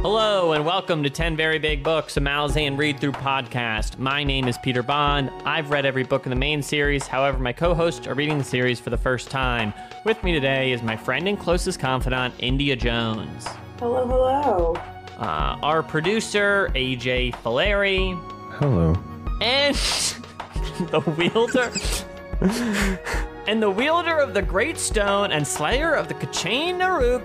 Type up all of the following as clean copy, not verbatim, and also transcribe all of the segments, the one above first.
Hello and welcome to 10 Very Big Books, a Malazan read-through podcast. My name is Peter Bond. I've read every book in the main series. However, my co-hosts are reading the series for the first time. With me today is my friend and closest confidant, India Jones. Hello, hello. Our producer, AJ Fileri. Hello. And the wielder... and the wielder of the Great Stone and slayer of the Kachane Naruk,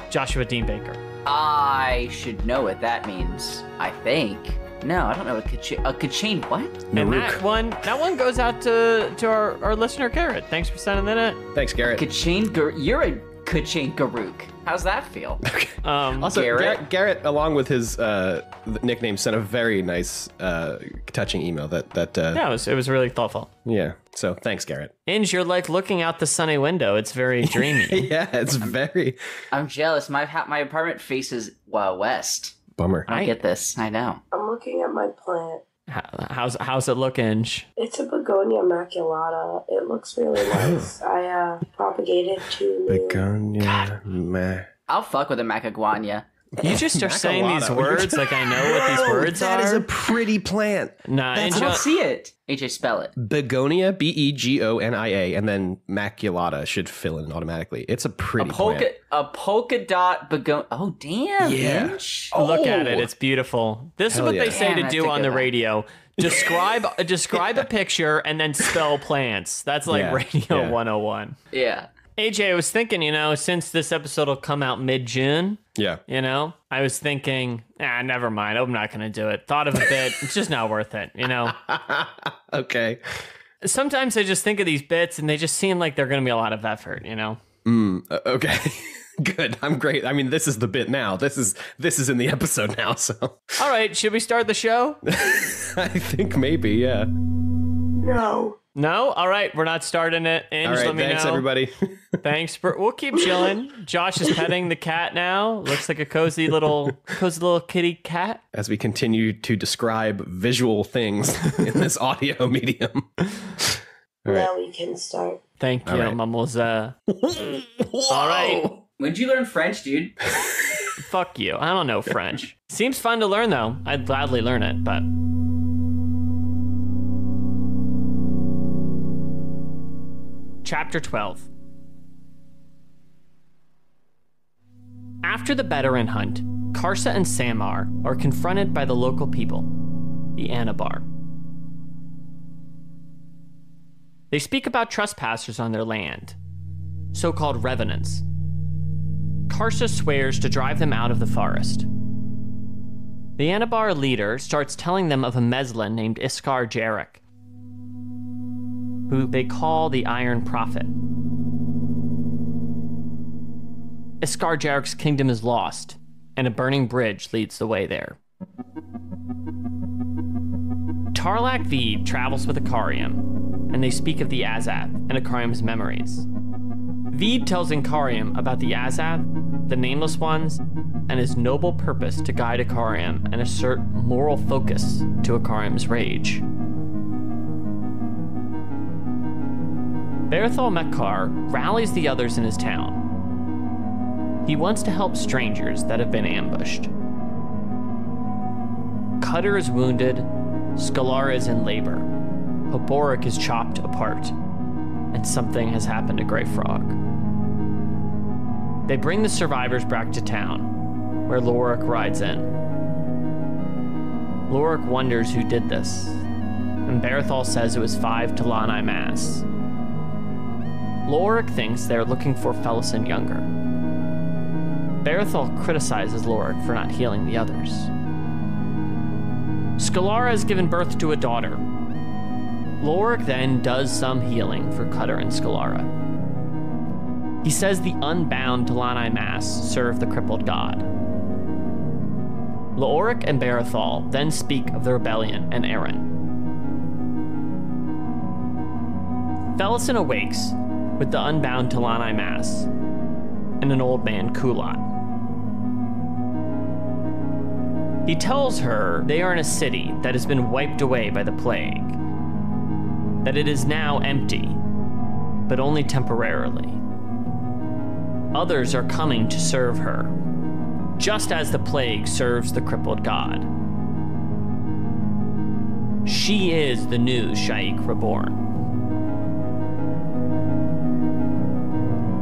Joshua Dean Baker. I should know what that means, I think. No, I don't know what Kachane what? And that one goes out to our listener, Garrett. Thanks for sending that in. Thanks, Garrett. You're a Kachane Garuk. How's that feel? Also, Garrett, along with his nickname, sent a very nice, touching email. Yeah, it was really thoughtful. Yeah. So thanks, Garrett. Inge, you're like looking out the sunny window. It's very dreamy. Yeah, it's very. I'm jealous. My apartment faces west. Bummer. I don't get this. I know. I'm looking at my plant. How's it look, Inge? It's a begonia maculata. It looks really nice. I propagated two new... Begonia meh. I'll fuck with a Macaguana. You just are saying these words like I know what these words That are. is a pretty plant. Nah, I don't see it. AJ, spell it. Begonia, Begonia, and then maculata should fill in automatically. It's a pretty plant. A polka dot begonia. Oh, damn. Yeah. Inch. Look at it. It's beautiful. This is what they say Damn, to I do have to on go the back. radio. Describe a picture and then spell plants. That's like Yeah, Radio yeah. 101. Yeah. AJ, I was thinking, since this episode will come out mid-June, Yeah. I was thinking, never mind. I'm not going to do it. Thought of a bit. It's just not worth it, Okay. Sometimes I just think of these bits and they just seem like they're going to be a lot of effort, Okay. Good. I'm great. I mean, this is the bit now. This is in the episode now, so. All right, should we start the show? I think maybe, yeah. No. No? All right, we're not starting it. Inge, All right, let me thanks, know. everybody. Thanks. We'll keep chilling. Josh is petting the cat now. Looks like a cozy little kitty cat. As we continue to describe visual things in this audio medium. All right. Now we can start. Thank you, All right. Mademoiselle. All right. When'd you learn French, dude? Fuck you. I don't know French. Seems fun to learn, though. I'd gladly learn it, but... Chapter 12. After the Bedarin hunt, Karsa and Samar are confronted by the local people, the Anabar. They speak about trespassers on their land, so-called revenants. Karsa swears to drive them out of the forest. The Anabar leader starts telling them of a Meslin named Iskar Jarek, who they call the Iron Prophet. Iskar Jarek's kingdom is lost, and a burning bridge leads the way there. Tarlak Veed travels with Ikariam, and they speak of the Azad and Ikariam's memories. Veed tells Ikariam about the Azad, the Nameless Ones, and his noble purpose to guide Ikariam and assert moral focus to Ikariam's rage. Berthol Mekar rallies the others in his town. He wants to help strangers that have been ambushed. Cutter is wounded, Skalara is in labor, Hoborik is chopped apart, and something has happened to Grey Frog. They bring the survivors back to town, where Lorik rides in. Lorik wonders who did this, and Berthol says it was 5 Talani Mass. Lorik thinks they're looking for Felison Younger. Berthol criticizes Lorik for not healing the others. Skalara has given birth to a daughter. Lorik then does some healing for Cutter and Skalara. He says the unbound Talani Mass serve the crippled god. Lorik and Berthol then speak of the rebellion and Eren. Felison awakes with the unbound Talani Mass and an old man, Kulat. He tells her they are in a city that has been wiped away by the plague, that it is now empty, but only temporarily. Others are coming to serve her, just as the plague serves the crippled god. She is the new Shaik Reborn.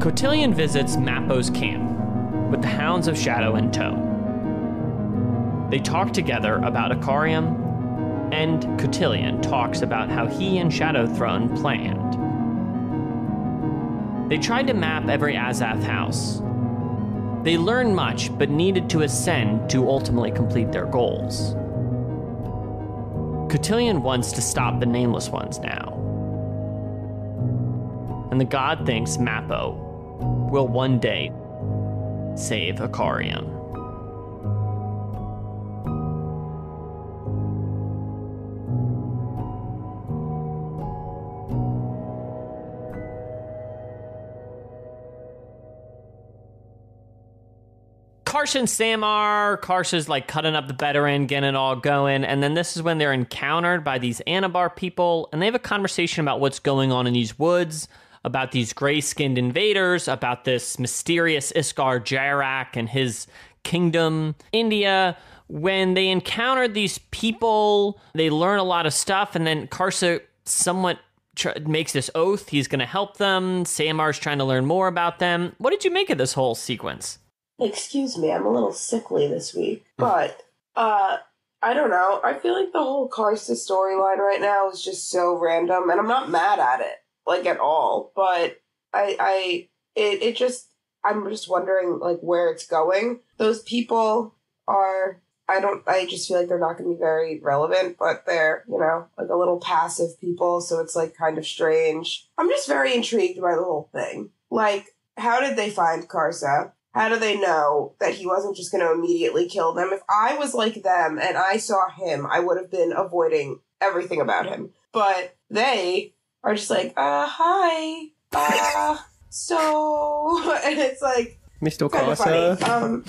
Cotillion visits Mappo's camp with the Hounds of Shadow in tow. They talk together about Icarium, and Cotillion talks about how he and Shadowthrone planned. They tried to map every Azath house. They learned much, but needed to ascend to ultimately complete their goals. Cotillion wants to stop the Nameless Ones now. And the god thinks Mappo will one day save Icarium. Karsa and Samar, Karsa's like cutting up the veteran, getting it all going, and then this is when they're encountered by these Anabar people, and they have a conversation about what's going on in these woods, about these gray-skinned invaders, about this mysterious Iskar Jairak and his kingdom. India, when they encountered these people, they learn a lot of stuff, and then Karsa somewhat makes this oath he's going to help them. Samar's trying to learn more about them. What did you make of this whole sequence? Excuse me, I'm a little sickly this week, but, I don't know. I feel like the whole Karsa storyline right now is just so random, and I'm not mad at it, like, at all, but I'm just wondering, like, where it's going. Those people are, I just feel like they're not going to be very relevant, but they're, you know, like a little passive people, so it's, like, kind of strange. I'm just very intrigued by the whole thing. Like, how did they find Karsa? How do they know that he wasn't just going to immediately kill them? If I was like them and I saw him, I would have been avoiding everything about him. But they are just like, hi, so, and it's like, Mr. kind of Karsa. funny.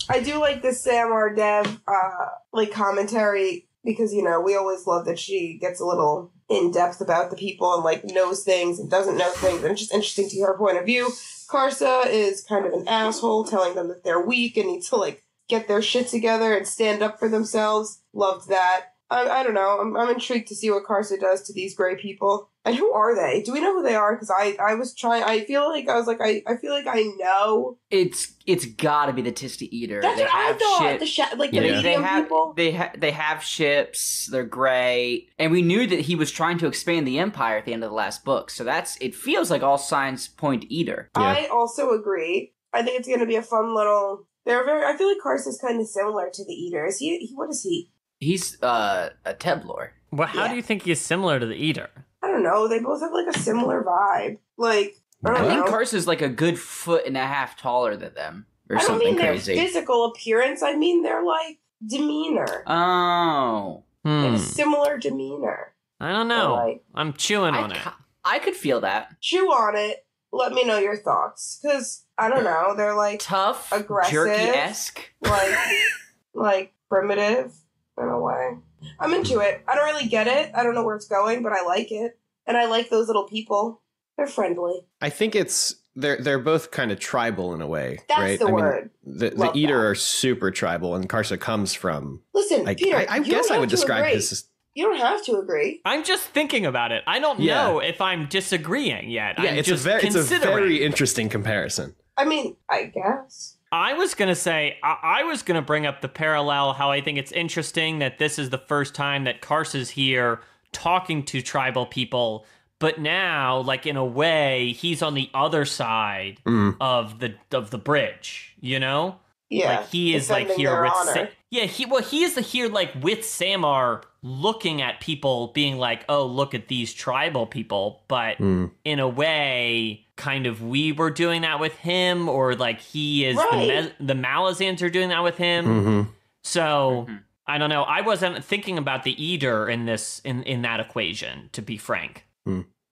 I do like this Samar Dev, like commentary because, you know, we always love that she gets a little in depth about the people and like knows things and doesn't know things. And it's just interesting to hear her point of view. Karsa is kind of an asshole, telling them that they're weak and need to, like, get their shit together and stand up for themselves. Loved that. I don't know. I'm intrigued to see what Karsa does to these gray people. And who are they? Do we know who they are? Because I was trying. I feel like I was like I feel like I know. It's gotta be the Tista Eater. That's they what I have thought. Ship. The medium people. They have ships. They're gray, and we knew that he was trying to expand the empire at the end of the last book. So it feels like all signs point to Eater. Yeah. I also agree. I think it's going to be a fun little. I feel like Karsa's kind of similar to the Eater. Is he? What is he? He's a Teblor. Well, how do you think he's similar to the Eater? I don't know. They both have like a similar vibe. Like, I don't know. think Karsa's like a good 1.5 feet taller than them, or I don't something mean crazy. their physical appearance. I mean their like demeanor. Oh, They have a similar demeanor. I don't know. Like, I'm chewing on it. I could feel that. Chew on it. Let me know your thoughts, because I don't know. They're like Tough, aggressive, jerky-esque, like primitive in a way. I'm into it. I don't really get it. I don't know where it's going, but I like it, and I like those little people. They're friendly. I think they're both kind of tribal in a way. That's right? the word. The Eater are super tribal, and Karsa comes from. Listen, Peter. I guess I would describe this as. You don't have to agree. I'm just thinking about it. I don't know if I'm disagreeing yet. Yeah, I'm it's just a very interesting comparison. I mean, I guess. I was going to say, I was going to bring up the parallel, how I think it's interesting that this is the first time that Karsa's here talking to tribal people, but now, like, in a way, he's on the other side of the bridge, you know? Yeah. Like, he is, like, here with... he is here, like, with Samar looking at people being like, oh, look at these tribal people, but in a way... kind of we were doing that with him, or like he is the Malazans are doing that with him. So I don't know. I wasn't thinking about the Eater in that equation, to be frank.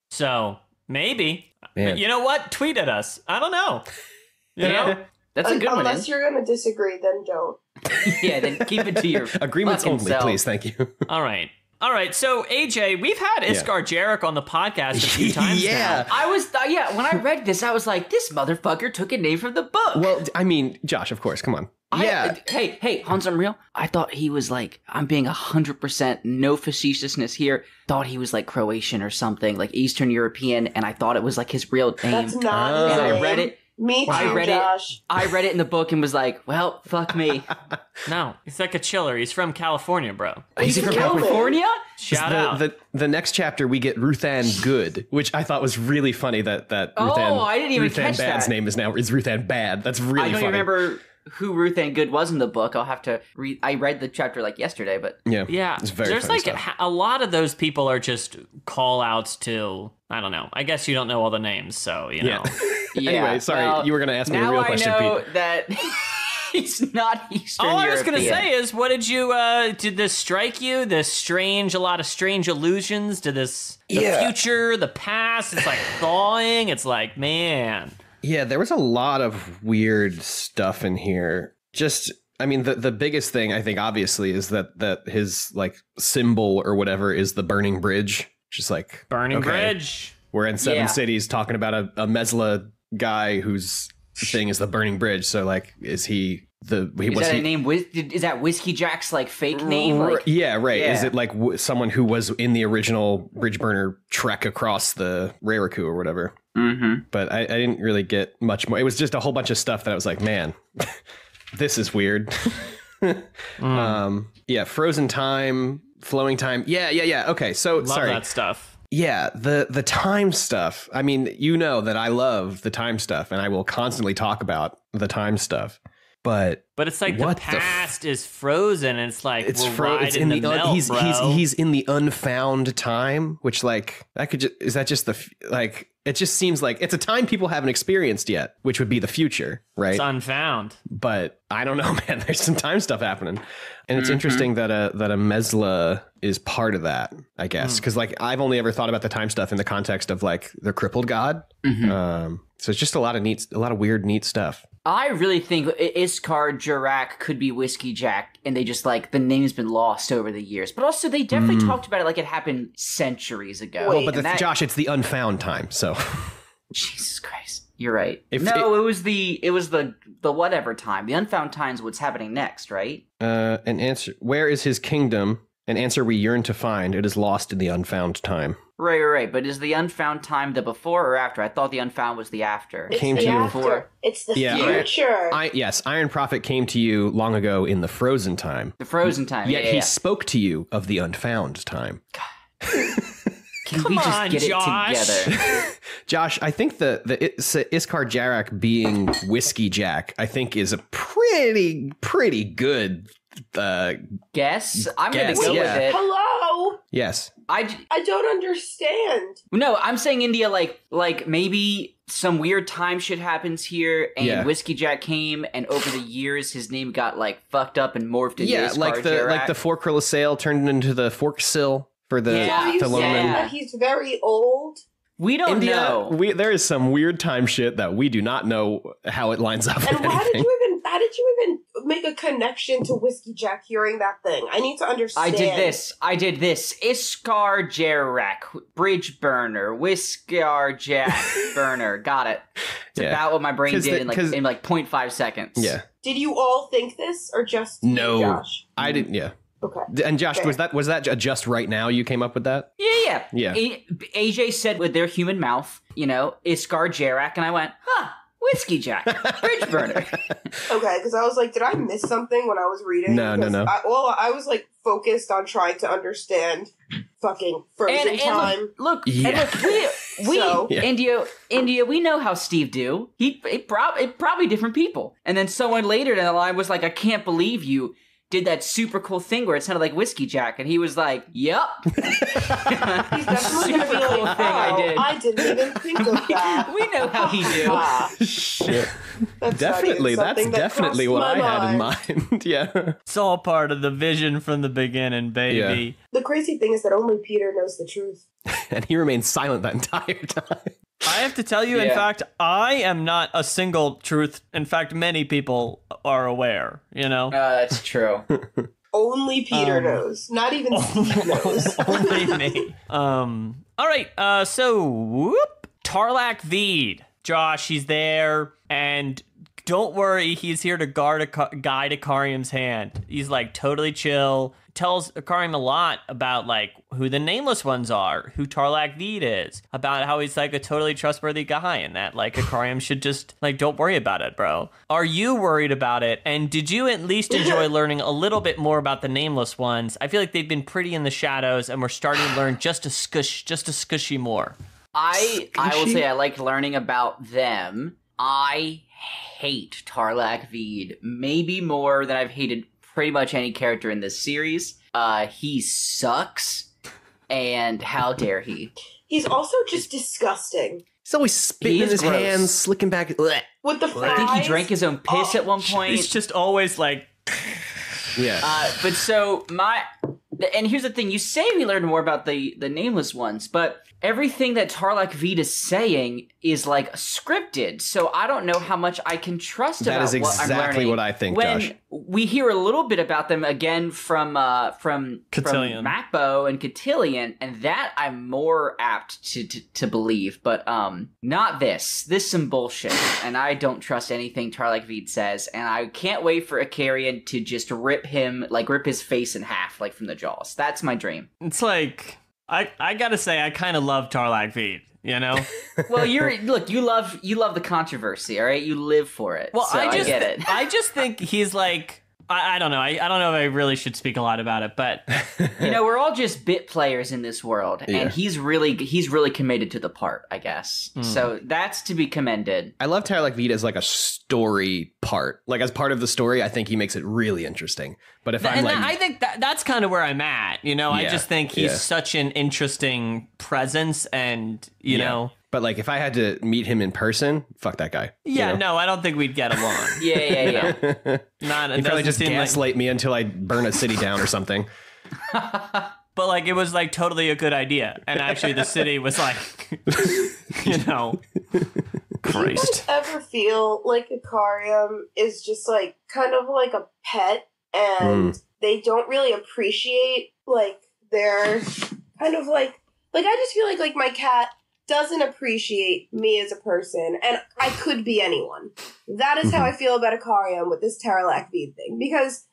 So maybe you know what? Tweet at us. I don't know. You know? That's a good one. Unless you're going to disagree, then don't. Yeah, then keep it to your agreements only, self. please. Thank you. All right. So AJ, we've had Iskar Jairak on the podcast a few times now. When I read this, I was like, this motherfucker took a name from the book. Well, I mean, Josh, of course, come on. Hey, Hans, I'm real. I thought he was like, I'm being 100% no facetiousness here. Thought he was like Croatian or something, like Eastern European, and I thought it was like his real name. That's not his And name. I read it. Me too, Josh. I read it in the book and was like, well, fuck me. No, he's like a chiller. He's from California, bro. He's from California? Shout out. The next chapter we get Ruthann Good, which I thought was really funny that Ruthann, I didn't even Ruthann catch Bad's that. name is Ruthann Bad. That's really I don't funny. remember who Ruthann Good was in the book. I'll have to read. I read the chapter like yesterday, but Yeah, it's very there's funny like stuff. a lot of those people are just call outs to, I don't know. I guess you don't know all the names, so, you know. yeah. Anyway, sorry, well, you were going to ask me a now real I question, know Pete. that he's not Eastern All I was going to European. say is, what did you, did this strike you? A lot of strange illusions to the future, the past. It's like thawing. It's like, man. Yeah, there was a lot of weird stuff in here. Just, I mean, the biggest thing I think obviously is that his like symbol or whatever is the burning bridge. Just like Burning okay, Bridge. We're in Seven Yeah. Cities talking about a Mesla guy whose thing is the burning bridge. So like, is he the? Is that a name? Is that Whiskey Jack's like fake name? Like, Yeah, right. Yeah. Is it like someone who was in the original bridge burner trek across the Reiraku or whatever? mm-hmm. But I didn't really get much more. It was just a whole bunch of stuff that I was like, man, this is weird. Yeah, frozen time, flowing time. Yeah. Okay, so Love sorry. that stuff. Yeah, the time stuff. I mean, you know that I love the time stuff, and I will constantly talk about the time stuff. But But it's like What the the past is frozen, and it's like it's we're it's riding in the the melt, he's bro. he's in the unfound time, which like that could is that just like it just seems like it's a time people haven't experienced yet, which would be the future, right? It's unfound. But I don't know, man. There's some time stuff happening, and it's interesting that a Mesla is part of that, I guess, because like I've only ever thought about the time stuff in the context of like the crippled god. So it's just a lot of weird, neat stuff. I really think Iskar Jurak could be Whiskey Jack, and they just like the name's been lost over the years. But also, they definitely talked about it like it happened centuries ago. Wait, But Josh, it's the unfound time, so Jesus Christ, you're right. If it was the whatever time. The unfound time's what's happening next, right? an answer. Where is his kingdom? An answer we yearn to find. It is lost in the unfound time. Right. But is the unfound time the before or after? I thought the unfound was the after. It's Came the to you after. before. It's the Yeah, future. Yes, Iron Prophet came to you long ago in the frozen time. The frozen time. Yet yeah. he spoke to you of the unfound time. Can Come we just on, get Josh. it together? Josh, I think the Iskar Jarak being Whiskey Jack, I think is a pretty good Guess? I'm going to Guess, go yeah. with it. Hello? yes. I don't understand. No, I'm saying India, like maybe some weird time shit happens here, and Yeah. Whiskey Jack came, and over the years his name got like fucked up and morphed into Yeah, Iskar like the Jarak. Fork Sail turned into the Fork Sill for the Yeah, Are you Thaloman. saying yeah. that he's very old? We don't India, know. there is some weird time shit that we do not know how it lines up And with how anything. did you even make a connection to Whiskey Jack hearing that thing? I need to understand. I did this. Iskar Jarak, Bridge Burner, Whiskar Jack Burner. Got it. It's Yeah. about what my brain 'Cause did the- 'cause- in like 0.5 seconds. Yeah. Did you all think this or just you, No. Josh? I didn't. Yeah. Okay. And Josh, Fair. was that just right now you came up with that? Yeah. Yeah. AJ said with their human mouth, Iskar Jarak, and I went, Whiskey Jack, Bridge Burner. Okay, because I was like, did I miss something when I was reading? No. Because I was like focused on trying to understand fucking frozen time. Look, Yeah. we So- Yeah. India, we know how Steve do. It probably different people. And then someone later down the line was like, I can't believe you did that super cool thing where it sounded like Whiskey Jack, and he was like, "Yep." He's definitely gonna be Super cool like, thing oh, I did. didn't even think of that. We know how he do. Ah, Shit. that's Definitely. not That's even something that definitely what crossed I my had in mind. mind. Yeah. It's all part of the vision from the beginning, baby. The crazy thing is that only Peter knows the truth. And he remained silent that entire time. I have to tell you, in Yeah. fact, I am not a single truth. In fact, many people are aware, That's true. Only Peter knows. Not even Steve knows. Only me. All right. So, Tarlac Veed. Josh, he's there. And don't worry, he's here to guide Ikariam's hand. He's like totally chill. Tells Ikariam a lot about like who the nameless ones are, who Tarlac Veed is, about how he's like a totally trustworthy guy, and that like Ikariam should just like don't worry about it, bro. Are you worried about it? And did you at least enjoy learning a little bit more about the nameless ones? I feel like they've been pretty in the shadows, and we're starting to learn just a scushy more. I will say I like learning about them. I hate Tarlac Veed maybe more than I've hated pretty much any character in this series. He sucks, and how dare he? He's also just disgusting. He's always spitting in his gross. hands, slicking back. Blech. With the fries. I think he drank his own piss at one point. He's just always like, Yeah. But so and here's the thing: you say we learned more about the nameless ones, but everything that Tarlac Veed is saying is like scripted. So I don't know how much I can trust That about is what I'm exactly learning. what I think, when Josh. we hear a little bit about them again from Cotillion. Macbo and Cotillion, and that I'm more apt to believe. But not this. This some bullshit, and I don't trust anything Tarlac Veed says. And I can't wait for Ikarian to just rip his face in half, like from the Jaws. That's my dream. it's like, I gotta say, I kind of love Tarlac Veed, you know? Well, you love the controversy, all right? You live for it. Well, so I get it. I just think he's like, I don't know. I don't know if I really should speak a lot about it, but We're all just bit players in this world, Yeah. and he's really committed to the part, I guess. So that's to be commended. I love Tarlac Veed as like a story part. Like as part of the story, I think he makes it really interesting. But if I'm like, I think that's kind of where I'm at. You know, I Yeah, just think he's yeah. such an interesting presence, and you know. But like if I had to meet him in person, fuck that guy. Yeah, you know? no, I don't think we'd get along. Yeah. Not, He'd probably just gaslight me until I burn a city down or something. But like it was like totally a good idea, and actually the city was like, you know, Christ. Do you guys ever feel like Ikariam is just like kind of like a pet, and they don't really appreciate like their kind of like I just feel like my cat doesn't appreciate me as a person, and I could be anyone. That is how I feel about Ikariam with this Tarlac Veed thing, because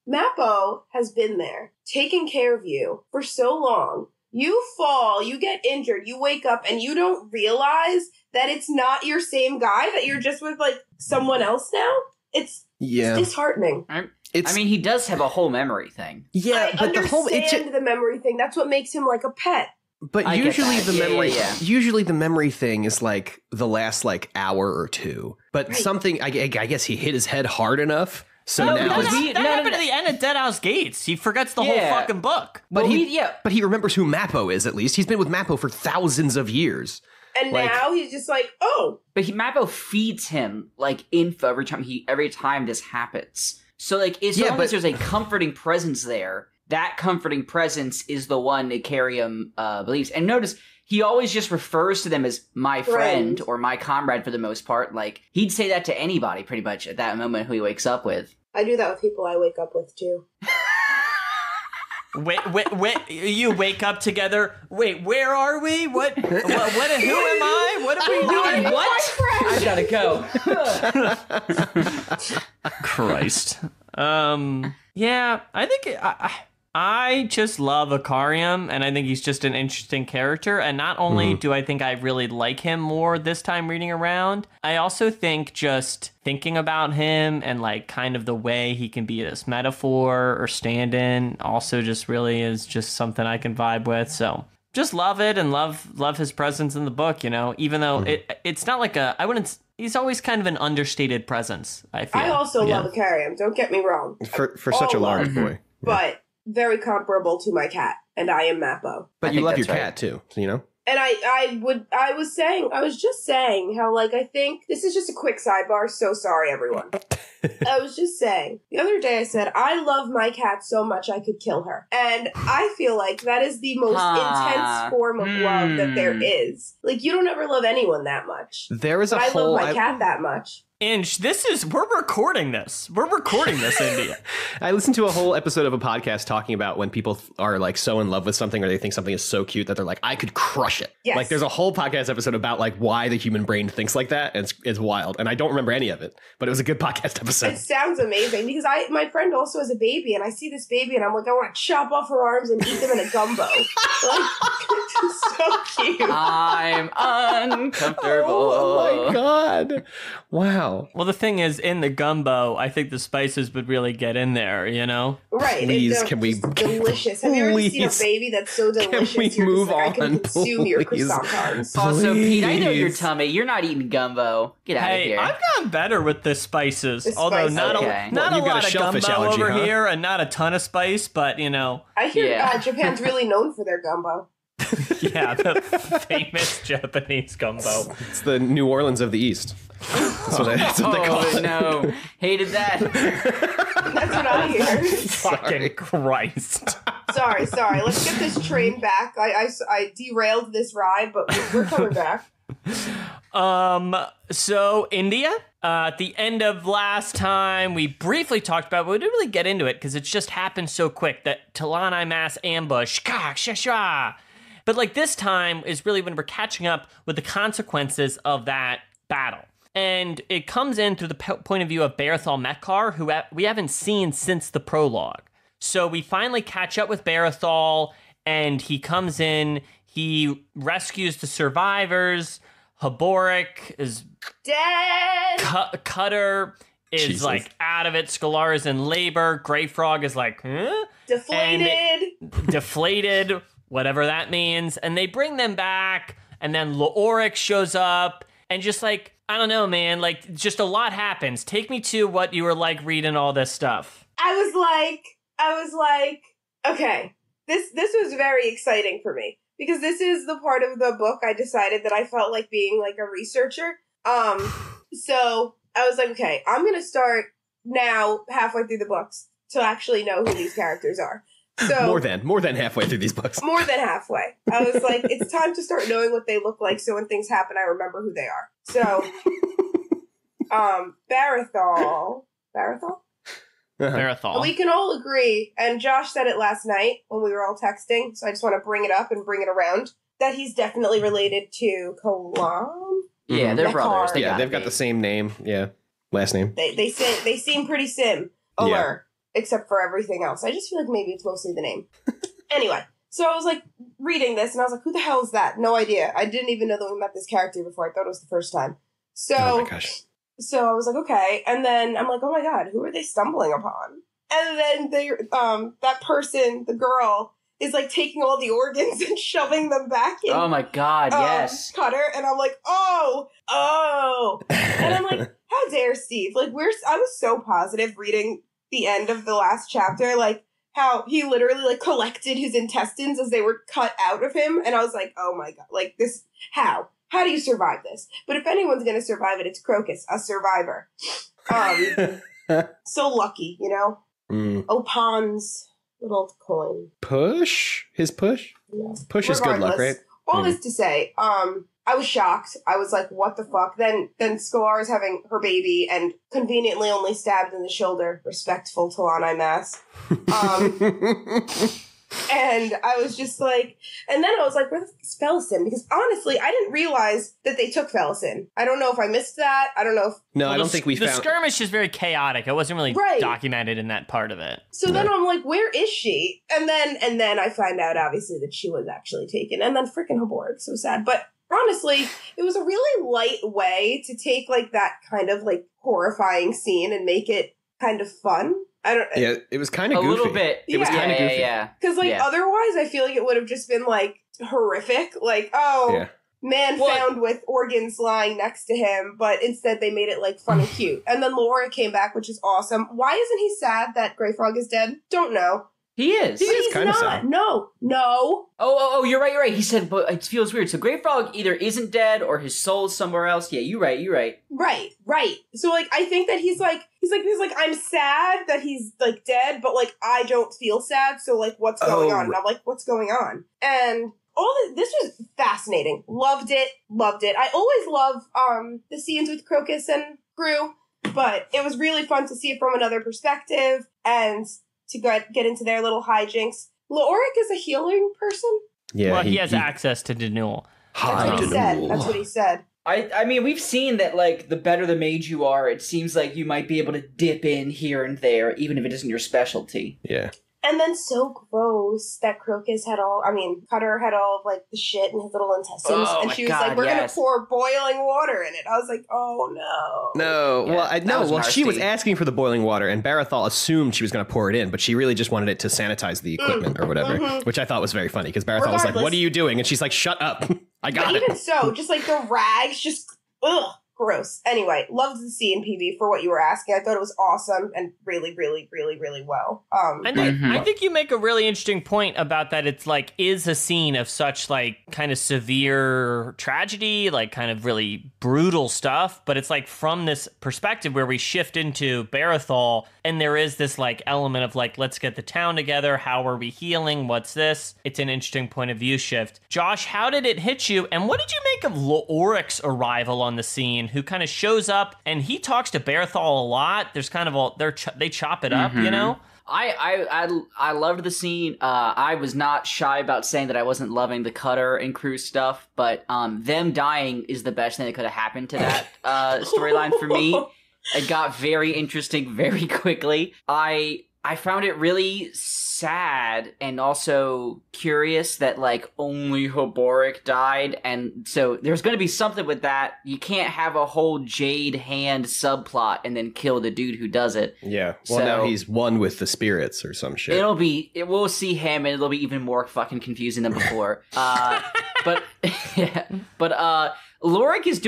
Mappo has been there, taking care of you for so long. You fall, you get injured, you wake up, and you don't realize that it's not your same guy, that you're just with like someone else now. It's disheartening. I mean, he does have a whole memory thing. Yeah, I but the whole understand the memory thing. That's what makes him like a pet. But I get usually that. the Yeah, memory, yeah. usually the memory thing is like the last like hour or two. But Right. something, I guess he hit his head hard enough. So No, now, that it's- happened at the end of Dead House Gates. He forgets the whole Yeah. fucking book. but Well, but he remembers who Mappo is. At least he's been with Mappo for thousands of years. And Like- now he's just like, oh, But Mappo feeds him like info every time this happens. So like as long as there's a comforting presence there, that comforting presence is the one Ikariam believes. And notice he always just refers to them as my friend or my comrade for the most part. Like he'd say that to anybody pretty much at that moment who he wakes up with. I do that with people I wake up with too. Wait, you wake up together. Wait, where are we? What who am I? What are we doing? What? I gotta go. Christ. Yeah, I think I just love Ikariam, and I think he's just an interesting character. And not only do I think I really like him more this time reading around, I also think just thinking about him and like kind of the way he can be this metaphor or stand-in also just really is just something I can vibe with. So just love it and love his presence in the book, you know, even though it's not like he's always kind of an understated presence, I feel. I also love Ikariam, don't get me wrong. For such a large love, boy. But very comparable to my cat, and I am Mappo. But I you think love your that's right. cat too, you know? And I was just saying how, like, I think this is just a quick sidebar. So sorry, everyone. I was just saying the other day I said, I love my cat so much I could kill her. And I feel like that is the most intense form of love that there is. Like, you don't ever love anyone that much. There is a But I whole love my cat that much. Inch, we're recording this. We're recording this, India. I listened to a whole episode of a podcast talking about when people are like so in love with something or they think something is so cute that they're like, I could crush it. Yes. Like there's a whole podcast episode about like why the human brain thinks like that. And it's wild. And I don't remember any of it, but it was a good podcast episode. It sounds amazing because my friend also has a baby and I see this baby and I'm like, I want to chop off her arms and eat them in a gumbo. Like, it's so cute. I'm uncomfortable. Oh my God. Wow. Well, the thing is, in the gumbo, I think the spices would really get in there, you know? Right. Please, can we... Delicious. Have you ever seen a baby that's so delicious? Can we you're move just like, on, I could consume your please? croissant cards. Also, Pete, I know your Please. tummy. You're not eating gumbo. Get out of Hey, here. I've gotten better with the spices. The Although spices. not Okay. not Well, a you've got lot a of shellfish gumbo allergy, over huh? here and not a ton of spice, but, you know, I hear Yeah. Japan's really known for their gumbo. yeah, the famous Japanese gumbo. It's the New Orleans of the East. That's what they call Oh, it. no. Hated that. That's what I hear. Fucking Christ. Sorry. Let's get this train back. I derailed this ride, but we're coming back. So India, at the end of last time, we briefly talked about, but we didn't really get into it because it's just happened so quick that Talani mass ambush, but like this time is really when we're catching up with the consequences of that battle. And it comes in through the point of view of Barathol Mekar, who we haven't seen since the prologue. So we finally catch up with Barathol, and he comes in, he rescues the survivors. Haborik is Dead. Cutter is Jesus. like out of it. Skalar is in labor. Grey Frog is like, huh? Deflated. Deflated, whatever that means. And they bring them back, and then Leoric shows up, and just like, I don't know, man, like just a lot happens. Take me to what you were like reading all this stuff. I was like, okay, this was very exciting for me because this is the part of the book I decided that I felt like being like a researcher. So I was like, okay, I'm gonna start now halfway through the books to actually know who these characters are. So More than halfway through these books. more than halfway. I was like, it's time to start knowing what they look like so when things happen, I remember who they are. So, Barathol? Barathol. We can all agree, and Josh said it last night when we were all texting, so I just want to bring it up and bring it around, that he's definitely related to Kalam. Yeah, they're Mekar. brothers. Yeah, they've got the same name. Yeah, last name. They seem pretty similar, except for everything else. I just feel like maybe it's mostly the name. Anyway, so I was like reading this, and I was like, who the hell is that? No idea. I didn't even know that we met this character before. I thought it was the first time. So, Oh my gosh. So I was like, okay. And then I'm like, oh my God, who are they stumbling upon? And then that person, the girl, is like taking all the organs and shoving them back in. Oh my God, yes. Cutter. And I'm like, oh. And I'm like, how dare Steve? Like, I was so positive reading the end of the last chapter, like how he literally like collected his intestines as they were cut out of him. And I was like, oh my God, like this, how? How do you survive this? But if anyone's going to survive it, it's Crocus, a survivor. So lucky, you know? Opan's little coin. Push? His push? Yeah. Push is good luck, right? Regardless, all this to say, I was shocked. I was like, what the fuck? Then Skalar is having her baby and conveniently only stabbed in the shoulder. Respectful Talani Mass. And I was just like, and then I was like, where the fuck is Felicin? Because honestly, I didn't realize that they took Felicin. I don't know if I missed that. I don't know if... No, Well, I don't think we the found... skirmish is very chaotic. It wasn't really Right. documented in that part of it. So then I'm like, where is she? And then I find out, obviously, that she was actually taken. And then freaking Haborik, so sad. But honestly, it was a really light way to take, like, that kind of, like, horrifying scene and make it kind of fun. I don't... Yeah, it was kind A of goofy. little bit. It was Yeah. kind of goofy. Yeah. Because, like, Yeah. otherwise, I feel like it would have just been, like, horrific. Like, Yeah. man What? found with organs lying next to him, but instead they made it, like, fun and cute. And then Laura came back, which is awesome. Why isn't he sad that Grey Frog is dead? Don't know. He is. But is he's kinda not. sad. No. Oh, you're right. He said, but it feels weird. So Grey Frog either isn't dead or his soul's somewhere else. Yeah, you're right. Right. So, like, I think that he's like, I'm sad that he's, like, dead, but, like, I don't feel sad, so, like, what's going on? And I'm like, what's going on? And this was fascinating. Loved it. I always love the scenes with Crocus and Gru, but it was really fun to see it from another perspective and to get into their little hijinks. Leoric is a healing person. Yeah, well, he has access to Denul. That's what he said. I mean, we've seen that, like, the better the mage you are, it seems like you might be able to dip in here and there, even if it isn't your specialty. Yeah. And then so gross that Crocus Cutter had all of, like, the shit in his little intestines. Oh, and she was like, we're going to pour boiling water in it. I was like, oh, no. No. Yeah, well, she was asking for the boiling water, and Barathol assumed she was going to pour it in, but she really just wanted it to sanitize the equipment or whatever, which I thought was very funny, because Barathol was like, what are you doing? And she's like, shut up. I got it. Even so, just, like, the rags, just, ugh. Gross. Anyway, loved the scene, PB, for what you were asking. I thought it was awesome and really, really, really, really well. I think you make a really interesting point about that. It's like, is a scene of such like kind of severe tragedy, like kind of really brutal stuff, but it's like from this perspective where we shift into Barathol, and there is this like element of like, let's get the town together. How are we healing? What's this? It's an interesting point of view shift. Josh, how did it hit you? And what did you make of Leoric's arrival on the scene? Who kind of shows up, and he talks to Barathol a lot. There's kind of they chop it up, you know? I loved the scene. I was not shy about saying that I wasn't loving the Cutter and Crew stuff, but them dying is the best thing that could have happened to that storyline for me. It got very interesting very quickly. I found it really sad and also curious that, like, only Hoboric died, and so there's going to be something with that. You can't have a whole Jade Hand subplot and then kill the dude who does it. Yeah, well, so, now he's one with the spirits or some shit. We'll see him, and it'll be even more fucking confusing than before. But Leoric is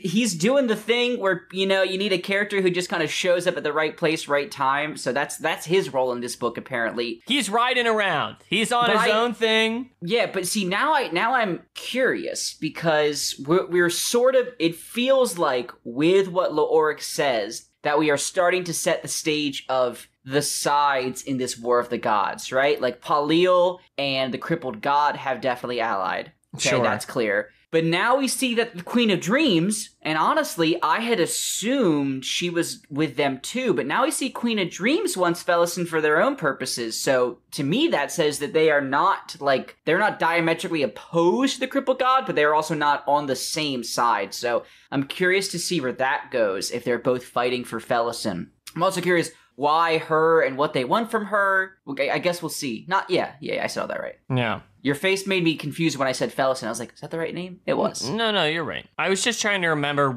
he's doing the thing where, you know, you need a character who just kind of shows up at the right place, right time. So that's his role in this book, apparently. He's riding around. He's on his own thing. Yeah, but see, now I'm curious, because we're sort of, it feels like with what Leoric says that we are starting to set the stage of the sides in this War of the Gods, right? Like Palil and the Crippled God have definitely allied. Okay, sure. That's clear. But now we see that the Queen of Dreams, and honestly, I had assumed she was with them too, but now we see Queen of Dreams wants Felison for their own purposes. So to me, that says that they are not, like, they're not diametrically opposed to the Crippled God, but they're also not on the same side. So I'm curious to see where that goes, if they're both fighting for Felison. I'm also curious why her and what they want from her. Okay, I guess we'll see. Yeah, I said all that right. Yeah. Your face made me confused when I said Felison. I was like, is that the right name? It was. No, you're right. I was just trying to remember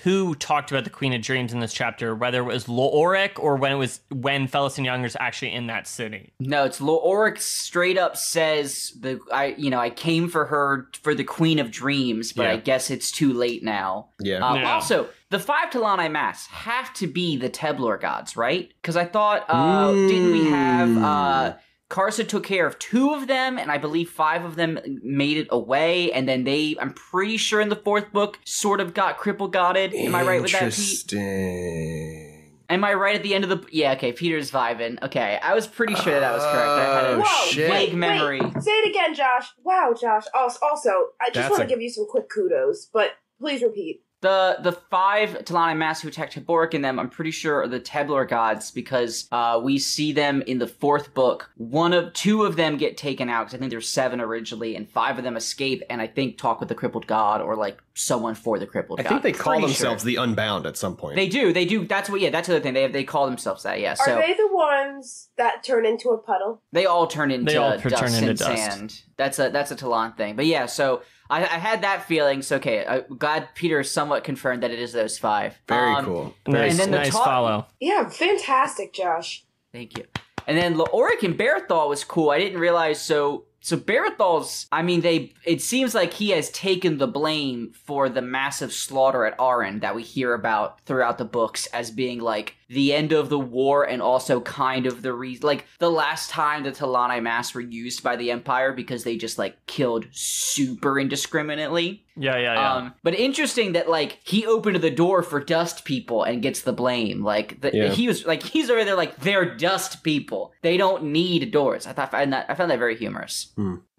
who talked about the Queen of Dreams in this chapter, whether it was Leoric or when Felison Younger's actually in that city. No, it's Leoric straight up says I came for her for the Queen of Dreams, but I guess it's too late now. Yeah. Also, the 5 Talani Mass have to be the Teblor gods, right? Because I thought, didn't we have Karsa took care of 2 of them, and I believe 5 of them made it away, and then I'm pretty sure in the 4th book, sort of got cripple godded. Am I right with that, Pete? Interesting. Am I right at the end of the... Yeah, okay, Peter's vibing. Okay, I was pretty sure that was correct. I had a vague memory. Wait, say it again, Josh. Wow, Josh. Also, I just want to give you some quick kudos, but please repeat. The 5 Talani Mass who attacked Hoboric in them, I'm pretty sure are the Teblor gods, because we see them in the 4th book. 2 of them get taken out, because I think there's 7 originally, and 5 of them escape, and I think talk with the crippled god, or like someone for the crippled god. I think they call themselves the Unbound at some point. They do. That's the other thing. They call themselves that, yeah. Are they the ones that turn into a puddle? They all turn into dust and sand. That's a Talon thing. But yeah, so I had that feeling. So okay, I'm glad Peter somewhat confirmed that it is those 5. Very cool. Nice, and then follow. Yeah, fantastic, Josh. Thank you. And then Leoric and Barathol was cool. I didn't realize. So Barathol's, it seems like he has taken the blame for the massive slaughter at Arryn that we hear about throughout the books as being like the end of the war, and also kind of the reason, like the last time the Talani Mass were used by the Empire, because they just like killed super indiscriminately. Yeah. But interesting that like he opened the door for dust people and gets the blame. He was like, he's over there like, they're dust people. They don't need doors. I found that very humorous.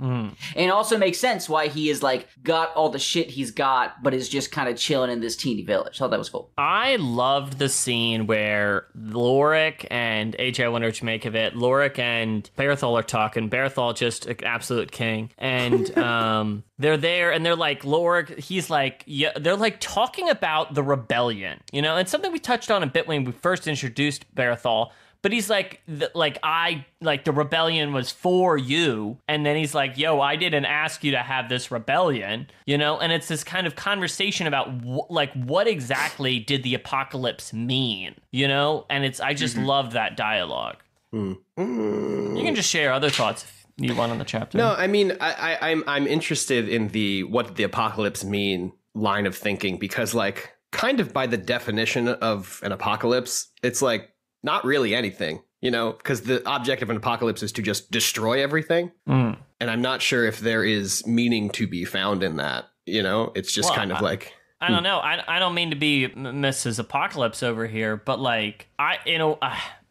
And it also makes sense why he is like got all the shit he's got, but is just kind of chilling in this teeny village. So that was cool. I loved the scene where Lorik and AJ, I wonder what you make of it. Lorik and Berthol are talking. Berthol just an absolute king. And they're there and they're like, Lorik, he's like, yeah, they're like talking about the rebellion, you know, and something we touched on a bit when we first introduced Berthol. But he's like, the rebellion was for you. And then he's like, yo, I didn't ask you to have this rebellion, you know? And it's this kind of conversation about what exactly did the apocalypse mean, you know? And I just love that dialogue. You can just share other thoughts if you want on the chapter. No, I mean, I'm interested in the what did the apocalypse mean line of thinking, because like kind of by the definition of an apocalypse, it's like, not really anything, you know, because the object of an apocalypse is to just destroy everything. And I'm not sure if there is meaning to be found in that, you know, it's just kind of like. I don't know. I don't mean to be Mrs. Apocalypse over here, but like,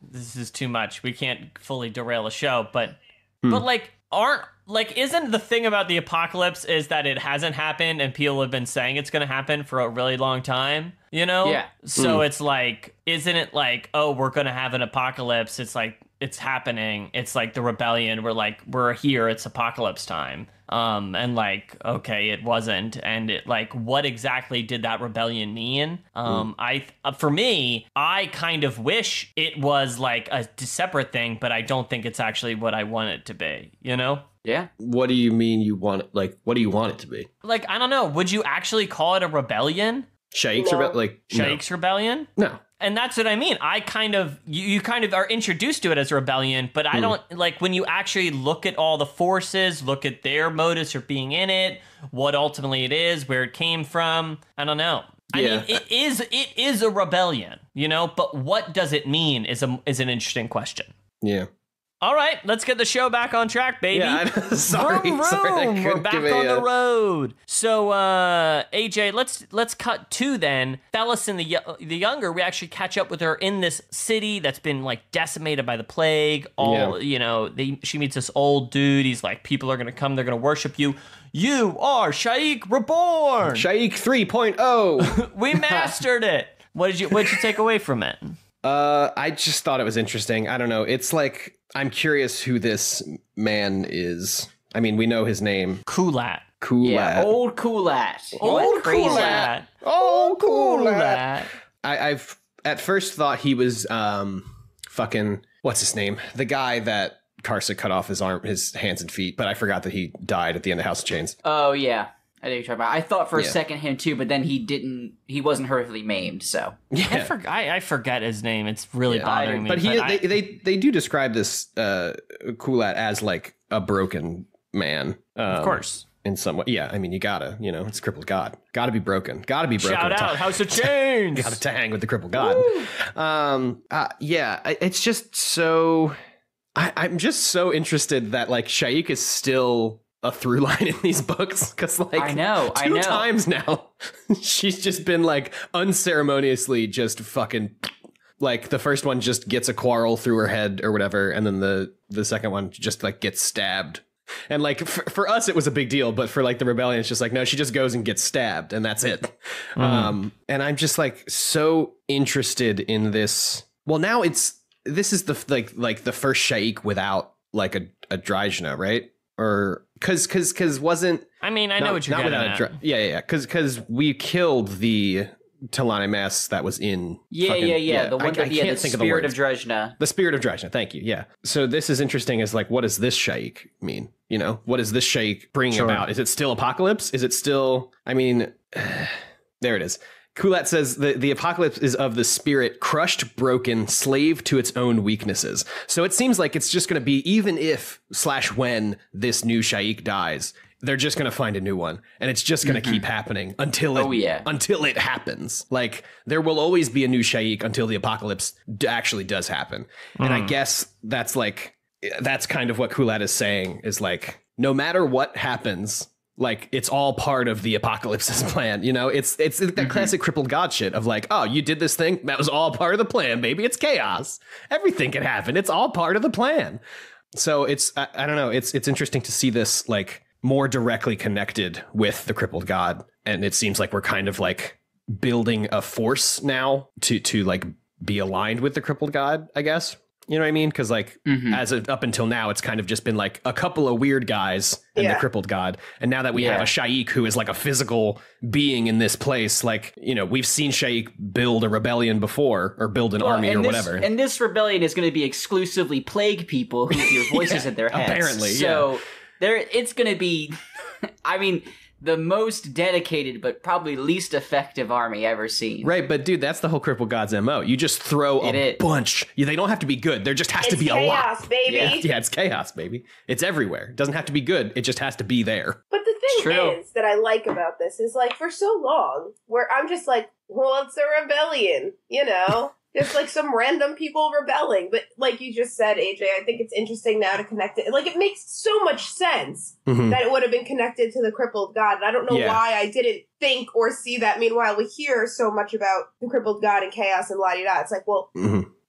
this is too much. We can't fully derail a show, but like, isn't the thing about the apocalypse is that it hasn't happened and people have been saying it's going to happen for a really long time, you know? Yeah. So it's like, isn't it like, oh, we're going to have an apocalypse. It's like, it's happening. It's like the rebellion. We're here. It's apocalypse time. And like, okay, it wasn't. And it like, what exactly did that rebellion mean? For me, I kind of wish it was like a separate thing, but I don't think it's actually what I want it to be, you know? Yeah. What do you mean you want it? Like, what do you want it to be? Like, I don't know. Would you actually call it a rebellion? Shaik's rebellion? Like, Shaik's rebellion? No. And that's what I mean. You kind of are introduced to it as a rebellion, but I don't, like, when you actually look at all the forces, look at their motives for being in it, what ultimately it is, where it came from, I don't know. I mean, it is a rebellion, you know, but what does it mean is an interesting question. Yeah. All right, let's get the show back on track, baby. Yeah, sorry. We're back on the road. So, AJ, let's cut to then Fellis and the Younger. We actually catch up with her in this city that's been like decimated by the plague. You know, she meets this old dude. He's like, people are gonna come. They're gonna worship you. You are Shaik Reborn. Shaik 3.0. We mastered it. What did you take away from it? I just thought it was interesting. I don't know. It's like, I'm curious who this man is. I mean, we know his name. Kulat. Yeah, old Kulat. Old Kulat. Old Kulat. I've at first thought he was fucking, what's his name? The guy that Karsa cut off his hands and feet, but I forgot that he died at the end of House of Chains. Oh, yeah. I know what you're talking about. I thought for a second him too, but then he wasn't horrifically maimed, so. Yeah. I forget his name. It's really bothering me. But they do describe this Kulat as like a broken man. Of course. In some way. Yeah, I mean, you gotta, you know, it's crippled god. Gotta be broken. Gotta be broken. Shout out, House of Chains! Gotta hang with the crippled god. It's just so... I'm just so interested that like Shaik is still a through line in these books, because like I know two times now she's just been like unceremoniously just fucking, like the first one just gets a quarrel through her head or whatever, and then the second one just like gets stabbed. And like for us it was a big deal, but for like the rebellion it's just like, no, she just goes and gets stabbed and that's it. And I'm just like so interested in this. Well, now this is the like the first Shaik without like a Drajna, right? Or because wasn't, I mean, I know what you're getting at. Yeah. Because we killed the Talane Mess that was in. Yeah. The one the spirit of Drajna. The spirit of Drajna. Thank you. Yeah. So this is interesting. Is like, what does this Shaik mean? You know, what is this Shaik bringing about? Is it still apocalypse? Is it still? I mean, there it is. Kulat says the apocalypse is of the spirit, crushed, broken, slave to its own weaknesses. So it seems like it's just going to be, even if / when this new Shaik dies, they're just going to find a new one. And it's just going to keep happening until it happens. Like, there will always be a new Shaik until the apocalypse actually does happen. And I guess that's kind of what Kulat is saying, is like, no matter what happens, like, it's all part of the apocalypse's plan, you know? It's that classic crippled god shit of like, oh, you did this thing? That was all part of the plan. Maybe it's chaos. Everything can happen. It's all part of the plan. So it's I don't know. It's interesting to see this like more directly connected with the crippled god, and it seems like we're kind of like building a force now to like be aligned with the crippled god, I guess. You know what I mean? Because like up until now, it's kind of just been like a couple of weird guys and the crippled god. And now that we have a Shaik who is like a physical being in this place, like, you know, we've seen Shaik build a rebellion before or build an army or whatever. And this rebellion is going to be exclusively plague people who hear voices in their heads. Apparently, so it's going to be, I mean, the most dedicated but probably least effective army ever seen. Right, but dude, that's the whole crippled god's MO. You just throw a bunch. They don't have to be good. There just has to be a lot. Chaos, baby. Yeah, it's chaos, baby. It's everywhere. It doesn't have to be good. It just has to be there. But the thing is that I like about this is like for so long where I'm just like, well, it's a rebellion, you know? Just like some random people rebelling. But like you just said, AJ, I think it's interesting now to connect it. Like it makes so much sense that it would have been connected to the crippled god. And I don't know why I didn't think or see that. Meanwhile, we hear so much about the crippled god and chaos and la-di-da. It's like, well,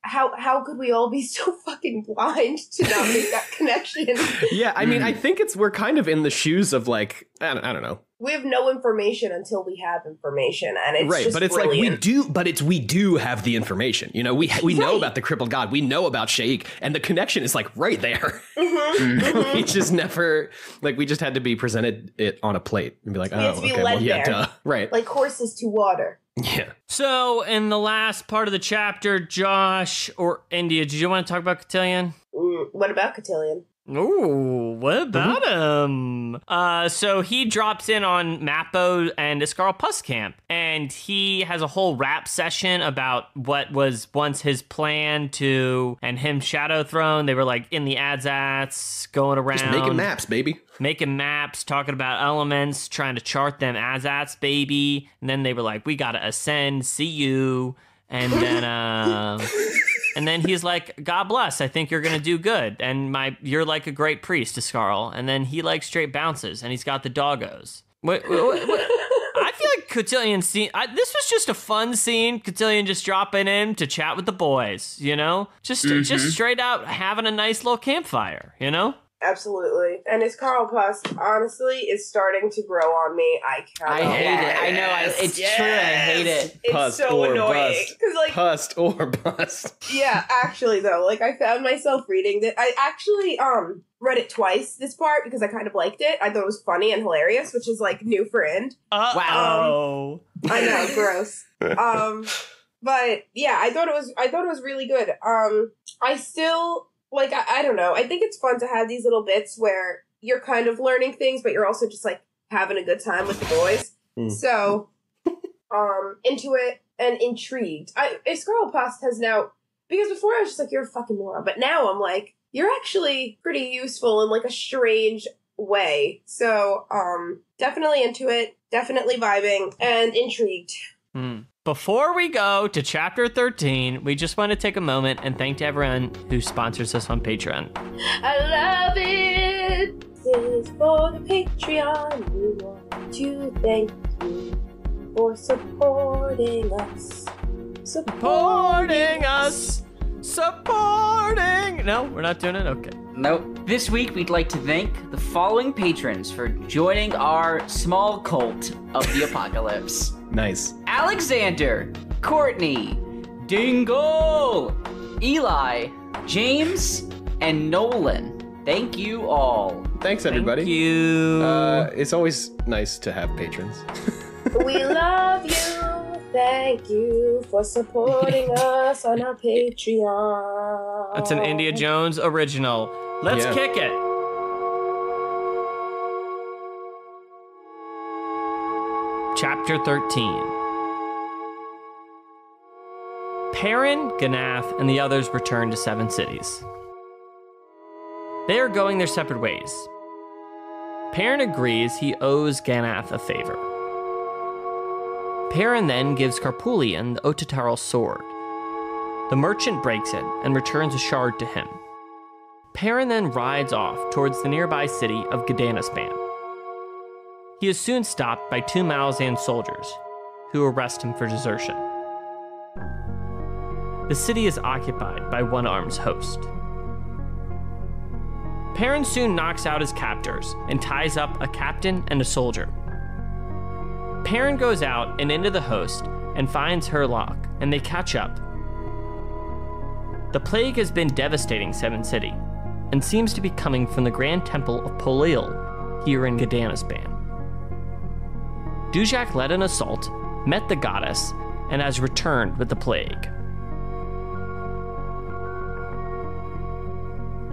how could we all be so fucking blind to not make that connection? Yeah, I mean, I think we're kind of in the shoes of like, I don't know. We have no information until we have information, and it's right. Just but it's brilliant. like we do have the information. You know, we know about the crippled god. We know about Shaik, and the connection is like right there. We just never we just had to be presented it on a plate and be like, oh, okay, well, yeah, duh. Right, like horses to water. Yeah. So in the last part of the chapter, Josh or India, did you want to talk about Cotillion? What about Cotillion? Ooh, what about him? So he drops in on Mappo and Iskarl Pus camp, and he has a whole rap session about what was once his plan and him Shadow Throne. They were like in the Azats, going around. Just making maps, baby. Making maps, talking about elements, trying to chart them Azats, baby. And then they were like, we gotta ascend, see you. And then, and then he's like, God bless, I think you're going to do good. And you're like a great priest, Iskarl. And then he like straight bounces and he's got the doggos. What? I feel like Cotillion scene, this was just a fun scene. Cotillion just dropping in to chat with the boys, you know? Just straight out having a nice little campfire, you know? Absolutely. And Iskarl Pus, honestly, is starting to grow on me. I hate it. I know. It's true. I hate it. It's Pus so or annoying. Bust. Like, Pust or bust. Yeah, actually, though. Like, I found myself reading that. I actually read it twice, this part, because I kind of liked it. I thought it was funny and hilarious, which is, like, new for Ind. Wow. I know, gross. But, yeah, I thought it was really good. I still... Like, I don't know. I think it's fun to have these little bits where you're kind of learning things, but you're also just, like, having a good time with the boys. So, into it and intrigued. Iskarl Pus has now... Because before I was just like, you're a fucking moron. But now I'm like, you're actually pretty useful in, like, a strange way. So, definitely into it. Definitely vibing. And intrigued. Before we go to chapter 13, we just want to take a moment and thank everyone who sponsors us on Patreon. I love it. This is for the Patreon. We want to thank you for supporting us. Supporting us. Supporting. No, we're not doing it? Okay. Nope. This week, we'd like to thank the following patrons for joining our small cult of the apocalypse. Nice. Alexander, Courtney, Dingle, Eli, James, and Nolan. Thank you all. Thanks, everybody. Thank you. It's always nice to have patrons. We love you. Thank you for supporting us on our Patreon. That's an India Jones original. Let's kick it. Chapter 13. Perrin, Ganath, and the others return to Seven Cities. They are going their separate ways. Perrin agrees he owes Ganath a favor. Perrin then gives Carpulian the Otatarl sword. The merchant breaks it and returns a shard to him. Perrin then rides off towards the nearby city of Gdanispan. He is soon stopped by 2 Malazan soldiers, who arrest him for desertion. The city is occupied by One Arm's host. Perrin soon knocks out his captors and ties up a captain and a soldier. Perrin goes out and into the host and finds Herlock, and they catch up. The plague has been devastating Seven City, and seems to be coming from the Grand Temple of Polil here in Gdanisban. Dujak led an assault, met the goddess, and has returned with the plague.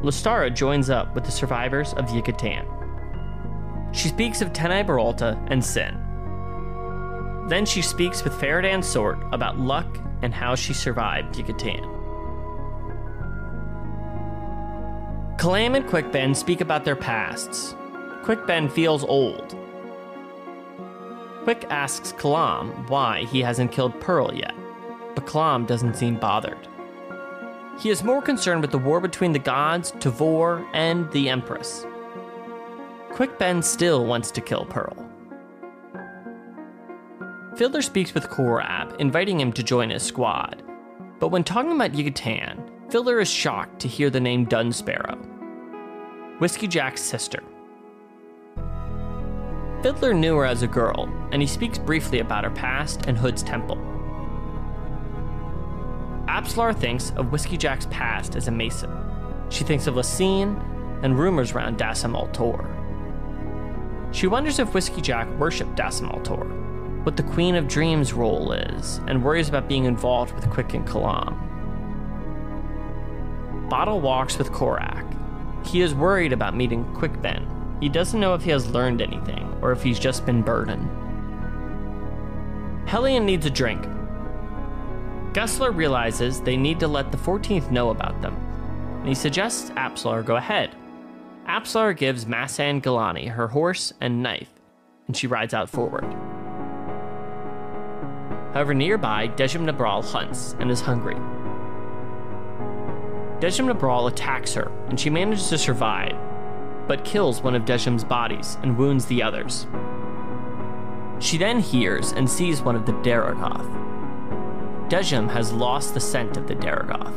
Lestara joins up with the survivors of Yucatan. She speaks of Tenai Beralta and Sin. Then she speaks with Feridan Sort about luck and how she survived Yucatan. Kalam and Quickben speak about their pasts. Quickben feels old. Quick asks Kalam why he hasn't killed Pearl yet, but Kalam doesn't seem bothered. He is more concerned with the war between the gods, Tavor, and the Empress. Quickben still wants to kill Pearl. Fiddler speaks with Korab, inviting him to join his squad. But when talking about Yucatan, Fiddler is shocked to hear the name Dunsparrow, Whiskey Jack's sister. Fiddler knew her as a girl, and he speaks briefly about her past and Hood's temple. Apsalar thinks of Whiskey Jack's past as a mason. She thinks of Lasine and rumors around Dasim Altor. She wonders if Whiskey Jack worshipped Dasim Altor, what the Queen of Dreams' role is, and worries about being involved with Quick and Kalam. Bottle walks with Korak. He is worried about meeting Quickben. He doesn't know if he has learned anything, or if he's just been burdened. Hellion needs a drink. Gessler realizes they need to let the 14th know about them, and he suggests Apsalar go ahead. Apsalar gives Massan Galani her horse and knife, and she rides out forward. However, nearby, Dejim Nabral hunts and is hungry. Dejim Nabral attacks her, and she manages to survive, but kills one of Dejim's bodies and wounds the others. She then hears and sees one of the Daragoth. Dejim has lost the scent of the Daragoth.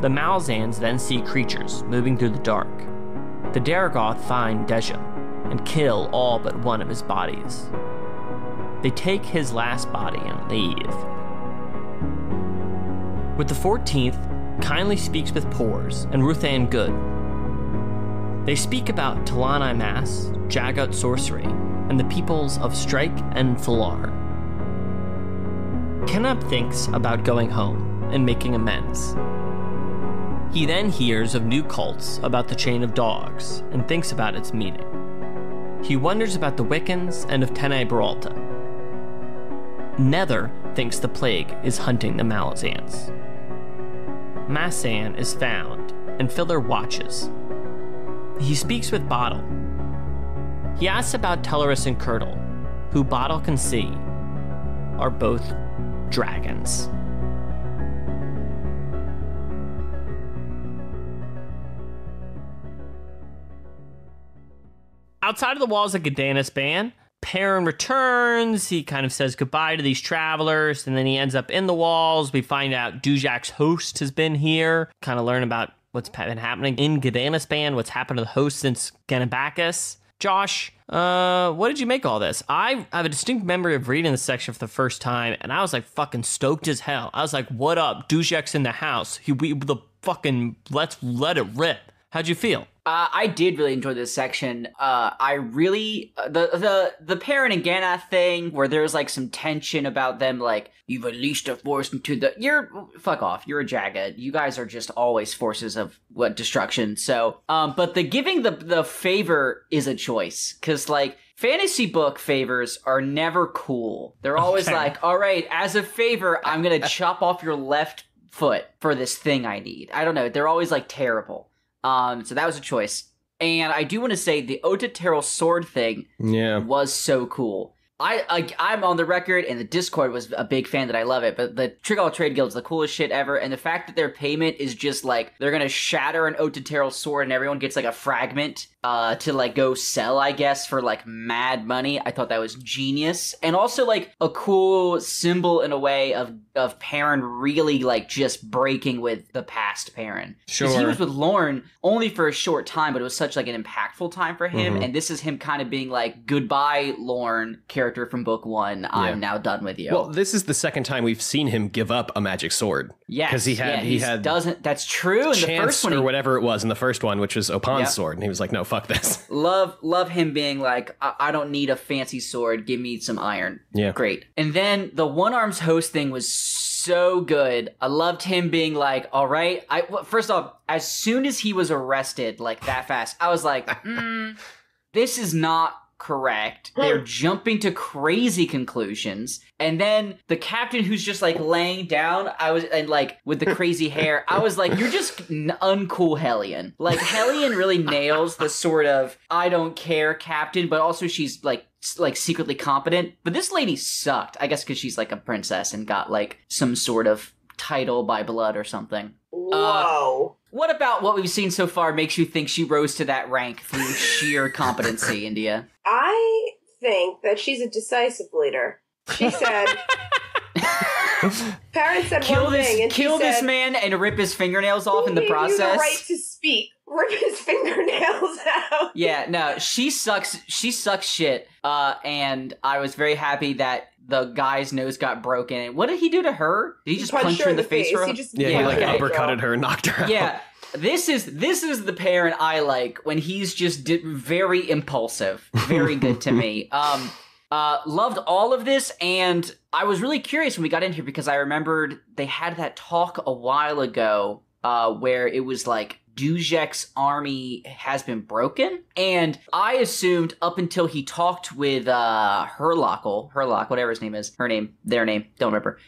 The Malzans then see creatures moving through the dark. The Daragoth find Dejim and kill all but one of his bodies. They take his last body and leave. With the 14th, kindly speaks with Pors and Ruthann Good. They speak about Talani Mass, Jagot Sorcery, and the peoples of Strike and Falar. Kenab thinks about going home and making amends. He then hears of new cults about the Chain of Dogs and thinks about its meaning. He wonders about the Wiccans and of Tenai Beralta. Nether thinks the plague is hunting the Malazans. Massan is found, and Fiddler watches. He speaks with Bottle. He asks about Teleris and Curdle, who Bottle can see are both dragons. Outside of the walls of Gdanisban, Perrin returns. He kind of says goodbye to these travelers, and then he ends up in the walls. We find out Dujak's host has been here, kind of learn about what's been happening in Gdanisban, what's happened to the host since Ganabakis. Josh, what did you make of all this? I have a distinct memory of reading this section for the first time, and I was like fucking stoked as hell. I was like, what up? Dujak's in the house. Let's let it rip. How'd you feel? I did really enjoy this section. I really the Perrin and Ganath thing, where there's like some tension about them, like, you've unleashed a force into the fuck off. You're a Jagged. You guys are just always forces of destruction. So, but the giving the favor is a choice, because like fantasy book favors are never cool. They're always like, all right, as a favor, I'm gonna chop off your left foot for this thing I need. I don't know. They're always like terrible. So that was a choice. And I do want to say the Otaterral sword thing was so cool. I'm on the record, and the Discord was a big fan that I love it, but the Trigall Trade Guild is the coolest shit ever, and the fact that their payment is just like, they're gonna shatter an Otateril sword and everyone gets like a fragment to like go sell, I guess, for like mad money. I thought that was genius. And also like a cool symbol in a way of Perrin really like just breaking with the past Perrin. Sure. Because he was with Lorne only for a short time, but it was such like an impactful time for him. And this is him kind of being like, goodbye, Lorne, character from book 1. I'm now done with you. Well, this is the second time we've seen him give up a magic sword. Yes. Because he had that's true. In the first one, or whatever it was in the first one, which was Opan's sword. And he was like, no, fuck this. Love him being like, I don't need a fancy sword. Give me some iron. Yeah. Great. And then the One Arms host thing was so good. I loved him being like, all right. First off, as soon as he was arrested like that fast, I was like, this is not correct. They're jumping to crazy conclusions. And then the captain who's just like laying down, and like with the crazy hair, I was like, you're just uncool Hellion. Like Hellion really nails the sort of I don't care captain, but also she's like secretly competent. But this lady sucked, I guess because she's like a princess and got like some sort of title by blood or something. Whoa. What about what we've seen so far makes you think she rose to that rank through sheer competency, India? I think that she's a decisive leader. She said... Perrin said one thing, and kill this man and rip his fingernails off in the process. You the right to speak. Rip his fingernails out. Yeah, no, she sucks. She sucks shit. And I was very happy that the guy's nose got broken. And what did he do to her? Did he just punch her in the face? He like uppercutted her and knocked her out. Yeah. This is the Perrin I like when he's just very impulsive. Very good to me. Loved all of this, and I was really curious when we got in here because I remembered they had that talk a while ago where it was like Dujek's army has been broken, and I assumed up until he talked with Herlock, whatever his name is, their name, don't remember.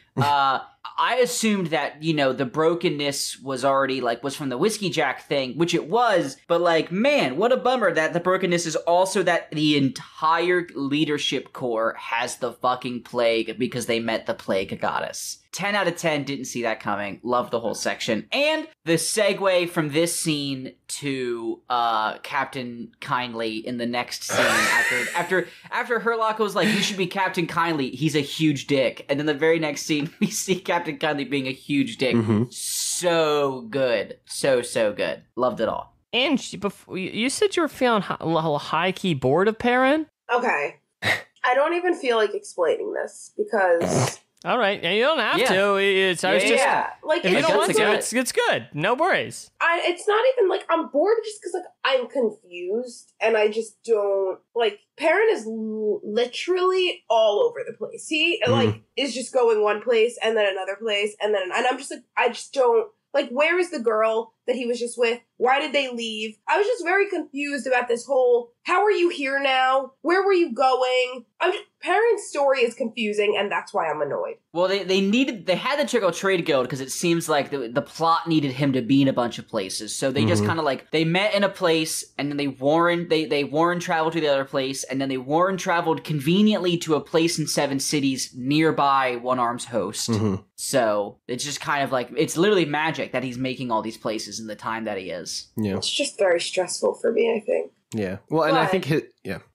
I assumed that, you know, the brokenness was already, like, was from the Whiskey Jack thing, which it was, but, like, man, what a bummer that the brokenness is also that the entire leadership corps has the fucking plague because they met the plague goddess. 10 out of 10, didn't see that coming. Love the whole section. And the segue from this scene to Captain Kindly in the next scene after Herlock was like, you should be Captain Kindly, he's a huge dick. And then the very next scene, we see Captain Kindly being a huge dick. So good. So good. Loved it all. And you said you were feeling a little high-key bored of Perrin? Okay. I don't even feel like explaining this because... All right, you don't have to. Like, if you don't want to, it's good. No worries. It's not even like I'm bored just because like I'm confused and I just don't like. Perrin is literally all over the place. He like is just going one place and then another place and I'm just like I just don't like. Where is the girl that he was just with? Why did they leave? I was just very confused about this whole. How are you here now? Where were you going? Perrin's story is confusing, and that's why I'm annoyed. Well, they had the Trigall Trade Guild because it seems like the plot needed him to be in a bunch of places. So they just kind of like they met in a place, and then they Warren traveled to the other place, and then they Warren traveled conveniently to a place in Seven Cities nearby One Arm's host. So it's just kind of like it's literally magic that he's making all these places in the time that he is. Yeah, it's just very stressful for me, I think. Yeah. Well, and I think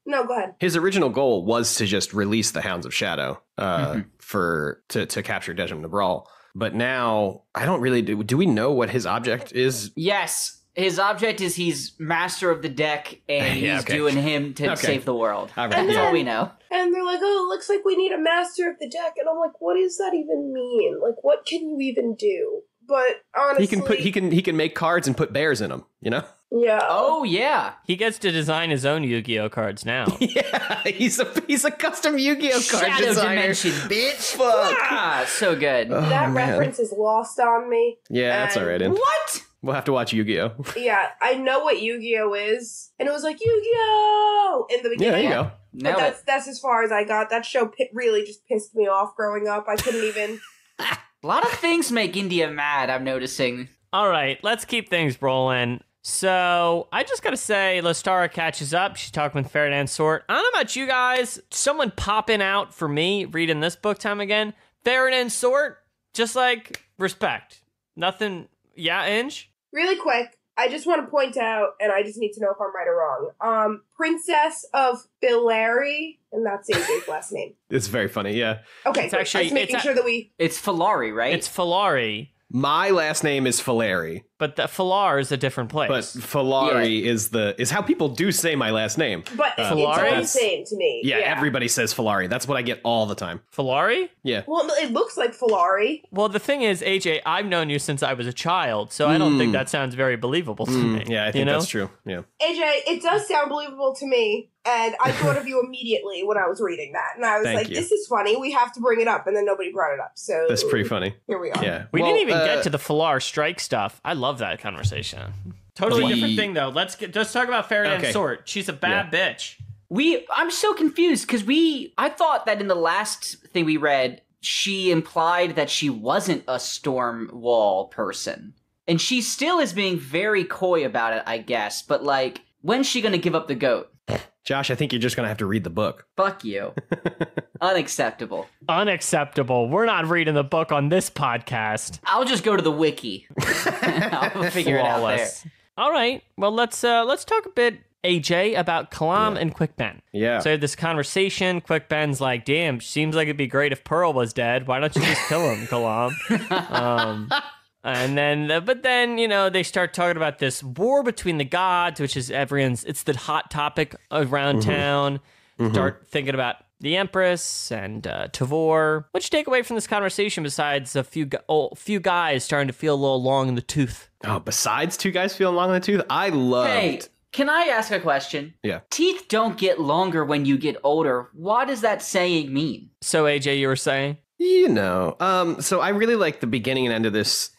No, go ahead. His original goal was to just release the Hounds of Shadow to capture Dejim Nabral. But now I don't really do we know what his object is? Yes. His object is he's master of the deck and he's doing him to save the world. All right. That's all we know. And they're like, oh, it looks like we need a master of the deck. And I'm like, what does that even mean? Like, what can you even do? But honestly, he can make cards and put bears in them, you know? Yeah. Oh yeah. He gets to design his own Yu-Gi-Oh cards now. Yeah, he's a custom Yu-Gi-Oh card Shadow designer. Dimension, bitch. Fuck. So good. Oh, that reference is lost on me. Yeah, that's all right. What? We'll have to watch Yu-Gi-Oh. Yeah, I know what Yu-Gi-Oh is, and it was like Yu-Gi-Oh in the beginning. Yeah, there you go. But that's as far as I got. That show really just pissed me off growing up. I couldn't even. A lot of things make India mad, I'm noticing. All right, let's keep things rolling. So I just gotta say, Lestara catches up. She's talking with Ferdinand Sort. I don't know about you guys. Someone popping out for me reading this book time again. Ferdinand Sort, just like respect. Nothing. Yeah, Inge? Really quick, I just want to point out, and I just need to know if I'm right or wrong. Princess of Filari, and that's AJ's last name. It's very funny, yeah. Okay, It's great. actually- just making it's sure that we... It's Filari, right? It's Filari, My last name is Filari, but the Filar is a different place. but Filari is how people do say my last name. But it's all Filari? the same to me. Yeah, everybody says Filari. That's what I get all the time. Filari? Yeah. Well, it looks like Filari. Well, the thing is, AJ, I've known you since I was a child, so I don't think that sounds very believable to me. Yeah, I think that's true. Yeah. AJ, it does sound believable to me, and I thought of you immediately when I was reading that. And I was Thank like, you. this is funny. We have to bring it up. And then nobody brought it up. So That's pretty funny. Here we are. Yeah. We didn't even get to the Filar strike stuff. I love that conversation. Totally different thing, though. Let's talk about Ferdinand Okay. Sort. She's a bad bitch. I'm so confused because I thought that in the last thing we read, she implied that she wasn't a storm wall person. And she still is being very coy about it, I guess. But like, when's she gonna give up the goat? Josh, I think you're just going to have to read the book. Fuck you. Unacceptable. Unacceptable. We're not reading the book on this podcast. I'll just go to the wiki. I'll figure it out there. Flawless. All right. Well, let's talk a bit, AJ, about Kalam and Quick Ben. Yeah. So I had this conversation. Quick Ben's like, "Damn, seems like it'd be great if Pearl was dead. Why don't you just kill him, Kalam?" And then, but then, they start talking about this war between the gods, which is it's the hot topic around town. Start thinking about the Empress and Tavor. What'd you take away from this conversation besides a few guys starting to feel a little long in the tooth? Oh, besides two guys feeling long in the tooth, I loved... Hey, can I ask a question? Yeah. Teeth don't get longer when you get older. What does that saying mean? So, AJ, you were saying? So I really like the beginning and end of this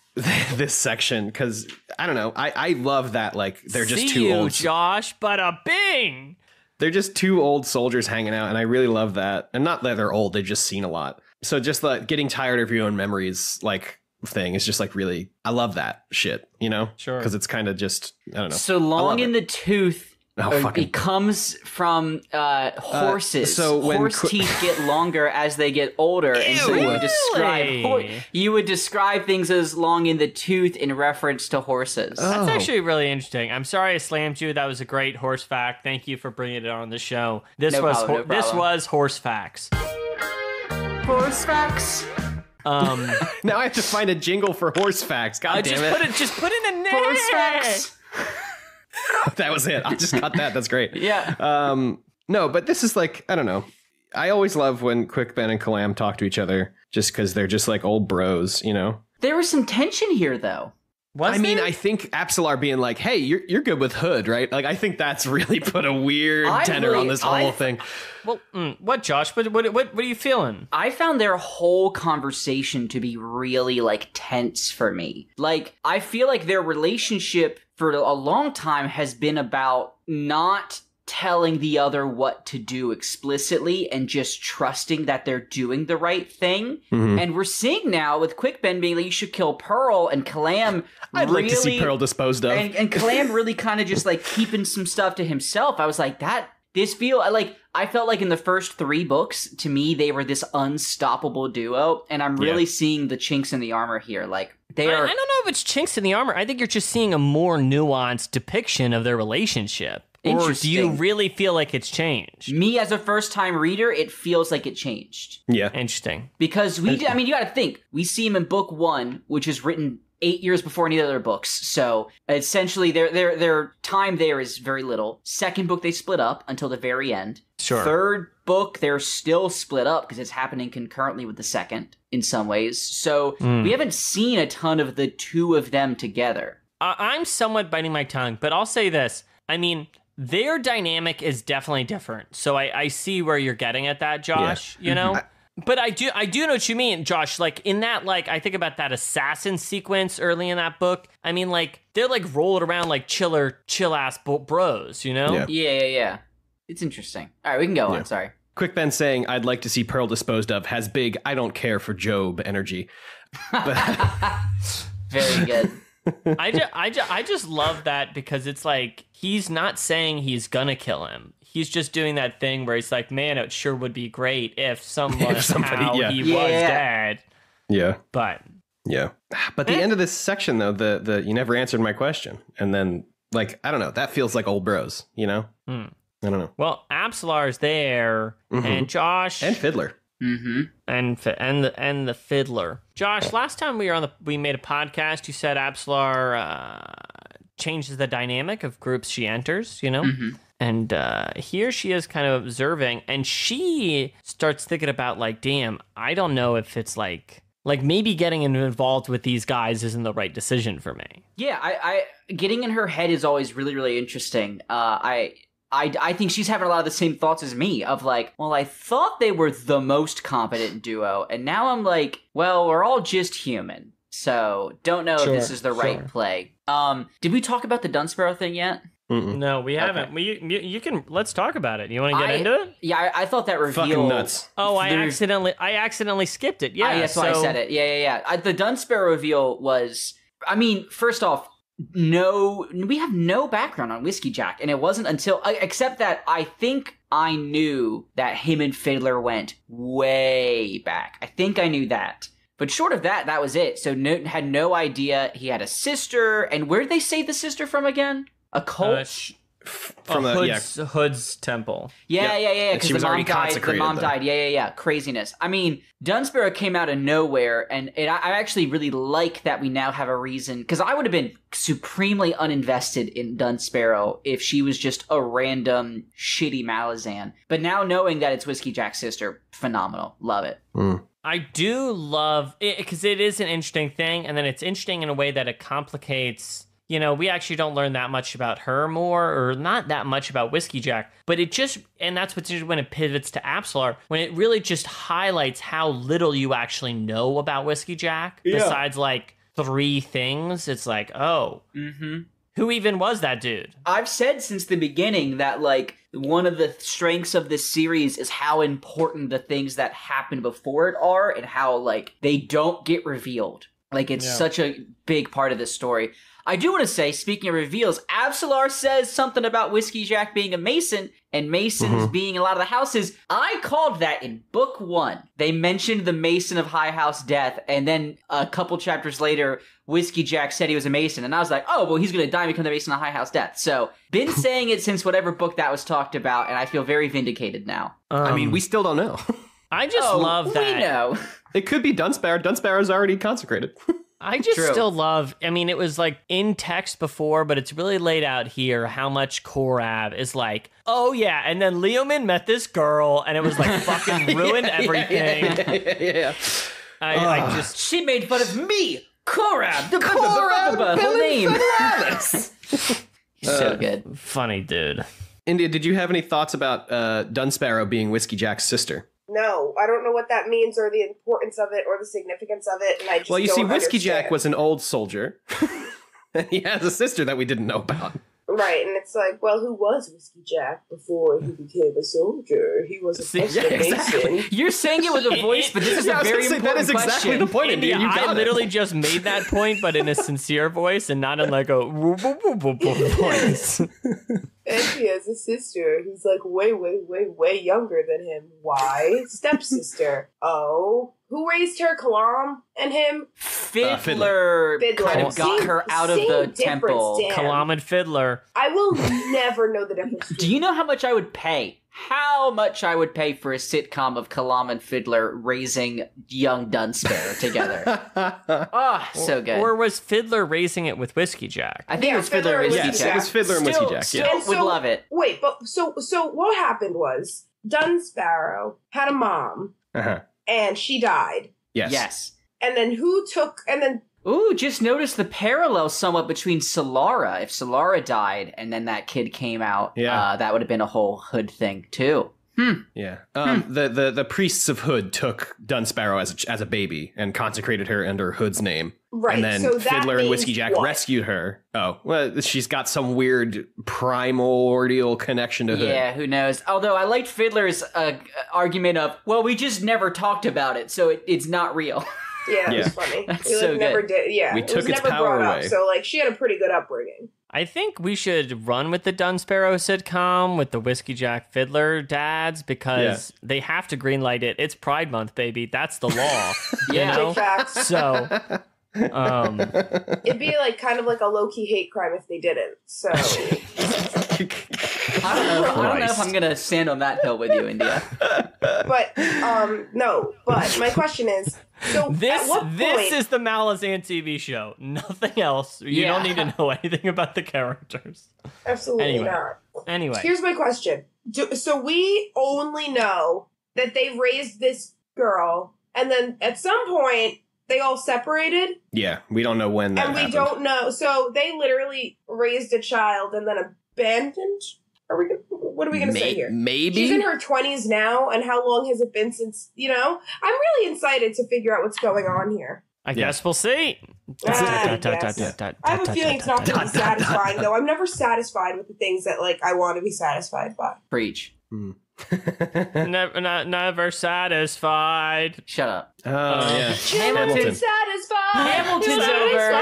section because, I don't know, I love that, like, they're just two old... Josh, bada bing! They're just two old soldiers hanging out, and I really love that. And not that they're old, they've just seen a lot. So just like getting tired of your own memories, like, thing is just like really, I love that shit, Sure. Because it's kind of just, I don't know. So long in the tooth, it comes from horses. So when horse teeth get longer as they get older, and so you would describe things as long in the tooth in reference to horses. That's actually really interesting. I'm sorry I slammed you. That was a great horse fact. Thank you for bringing it on the show. This was horse facts. Horse facts. Now I have to find a jingle for horse facts. God damn it! Just put in a name. Horse facts. That was it. I just got that. That's great. Yeah. No, but this is like, I don't know. I always love when Quick Ben and Kalam talk to each other just because they're just like old bros, There was some tension here, though. I think Apsalar being like, hey, you're good with Hood, right? Like, I think that's really put a weird tenor on this whole thing. Well, what, Josh? What are you feeling? I found their whole conversation to be really, like, tense for me. Like, I feel like their relationship for a long time has been about not telling the other what to do explicitly and just trusting that they're doing the right thing. Mm-hmm. And we're seeing now with Quick Ben being like, you should kill Pearl, and Kalam I'd like to see Pearl disposed of. And Kalam really kind of just like keeping some stuff to himself. I was like, I felt like in the first 3 books, to me, they were this unstoppable duo. And I'm really seeing the chinks in the armor here. Like, I don't know if it's chinks in the armor. I think you're just seeing a more nuanced depiction of their relationship. Or do you really feel like it's changed? Me, as a first-time reader, it feels like it changed. Yeah. Interesting. Because you gotta think, we see him in book 1, which is written 8 years before any other books. So, essentially, their time there is very little. Second book, they split up until the very end. Sure. Third book, they're still split up because it's happening concurrently with the second, in some ways. So, we haven't seen a ton of the two of them together. I'm somewhat biting my tongue, but I'll say this. I mean, their dynamic is definitely different. So I see where you're getting at that, Josh, But I do know what you mean, Josh. Like, in that, like, I think about that assassin sequence early in that book. I mean, like, they're, like, rolling around like chill-ass bros, Yeah. It's interesting. All right, we can go on. Sorry. Quick Ben saying, I'd like to see Pearl disposed of, has big, I don't care for Job energy. Very good. I just love that because it's like he's not saying he's gonna kill him. He's just doing that thing where he's like, man, it sure would be great if someone he was dead. Yeah. But the end of this section though, the you never answered my question, and then like I don't know, that feels like old bros, you know? I don't know. Well, Absalar's there, and Josh and Fiddler. And the Fiddler. Josh, last time we made a podcast, you said Absalar changes the dynamic of groups she enters, you know? And here she is kind of observing, and she starts thinking about like, damn, I don't know if it's like maybe getting involved with these guys isn't the right decision for me. Yeah, I getting in her head is always really, really interesting. I think she's having a lot of the same thoughts as me of like, well, I thought they were the most competent duo, and now I'm like, well, we're all just human. So don't know if this is the right play. Did we talk about the Dunsparrow thing yet? No, we haven't. Okay. You can let's talk about it. You want to get into it? Yeah, I thought that reveal. Fucking nuts. Oh, I accidentally skipped it. Yeah, that's why I said it. Yeah. The Dunsparrow reveal was. I mean, first off, we have no background on Whiskey Jack, and it wasn't until except that I think I knew that him and Fiddler went way back. I think I knew that. But short of that, that was it. So had no idea he had a sister. And where did they save the sister from again? A cult? From Hood's temple. Yeah. Because the mom died. The mom died. Yeah. Craziness. I mean, Dunsparrow came out of nowhere, and I actually really like that we now have a reason. Because I would have been supremely uninvested in Dunsparrow if she was just a random shitty Malazan. But now knowing that it's Whiskey Jack's sister, phenomenal. Love it. I do love it because it is an interesting thing, and then it's interesting in a way that it complicates. You know, we actually don't learn that much about her more, or not that much about Whiskey Jack, but it just, and that's what's interesting when it pivots to Absalar, when it really just highlights how little you actually know about Whiskey Jack, besides like 3 things. It's like, oh, who even was that dude? I've said since the beginning that, like, one of the strengths of this series is how important the things that happen before it are, and how, like, they don't get revealed. Like, it's such a big part of this story. I do want to say, speaking of reveals, Absalar says something about Whiskey Jack being a Mason, and Masons being a lot of the houses. I called that in book 1. They mentioned the Mason of High House Death, and then a couple chapters later, Whiskey Jack said he was a Mason, and I was like, oh, well, he's going to die and become the Mason of High House Death. So, been saying it since whatever book that was talked about, and I feel very vindicated now. I mean, we still don't know. I just love that. We know. It could be Dunsparrow. Dunsparrow's already consecrated. I just still love, I mean, it was like in text before, but it's really laid out here how much Korab is like, oh yeah, and then Leomin met this girl, and it was like fucking ruined everything. Yeah. I just... She made fun of me, Korab, the whole name. So good. Funny dude. India, did you have any thoughts about Dunsparrow being Whiskey Jack's sister? No, I don't know what that means or the importance of it or the significance of it, and I just Well, you don't see, Whiskey understand. Jack was an old soldier, and he has a sister that we didn't know about. Right, and it's like, well, who was Whiskey Jack before he became a soldier? He was a exactly. Mason. You're saying it with a voice, but this is a very important that is exactly question. the point, India. You got I literally just made that point, but in a sincere voice and not in like a voice. And he has a sister who's like way younger than him. Why? Stepsister. Oh. Who raised her? Kalam and him? Fiddler kind of got her out of the temple. Kalam and Fiddler. I will never know the difference. Do you know how much I would pay? How much I would pay for a sitcom of Kalam and Fiddler raising young Dunsparrow together? So good. Or was Fiddler raising it with Whiskey Jack? I think it was Fiddler and Whiskey Jack. It was Fiddler and Whiskey Jack. Still would love it. Wait, but so what happened was Dunsparrow had a mom, and she died. Yes. And then Ooh, just notice the parallel somewhat between Solara. If Solara died and then that kid came out, that would have been a whole Hood thing too. Yeah. The priests of Hood took Dunsparrow as a baby and consecrated her under Hood's name. Right. And then so Fiddler and Whiskey Jack rescued her. Oh, well, she's got some weird primordial connection to Hood. Yeah, who knows? Although I liked Fiddler's argument of, well, we just never talked about it, so it's not real. Yeah, it was funny. That's We like, so never good. did. Yeah, We it took was its never power brought away. up. So like, she had a pretty good upbringing. I think we should run with the Dunsparrow sitcom with the Whiskey Jack Fiddler dads because they have to greenlight it. It's Pride Month, baby. That's the law. Yeah. You know? Big facts. So, It'd be like kind of like a low-key hate crime if they didn't. So I don't know if I'm gonna stand on that hill with you, India. but no. But my question is, so at this what point? is the Malazan TV show. Nothing else. You Yeah. don't need to know anything about the characters. Absolutely Anyway. not. Anyway, Here's my question. So we only know that they raised this girl, and then at some point they all separated, Yeah, we don't know when that and we happened. don't know. So they literally raised a child and then abandoned. What are we going to say here? Maybe. She's in her 20s now, and how long has it been since, I'm really excited to figure out what's going on here. I guess we'll see. I have a feeling it's not going to be satisfying, though. I'm never satisfied with the things that, like, I want to be satisfied by. Preach. Never satisfied. Shut up. Oh, yeah. Hamilton. Satisfied. Hamilton's over.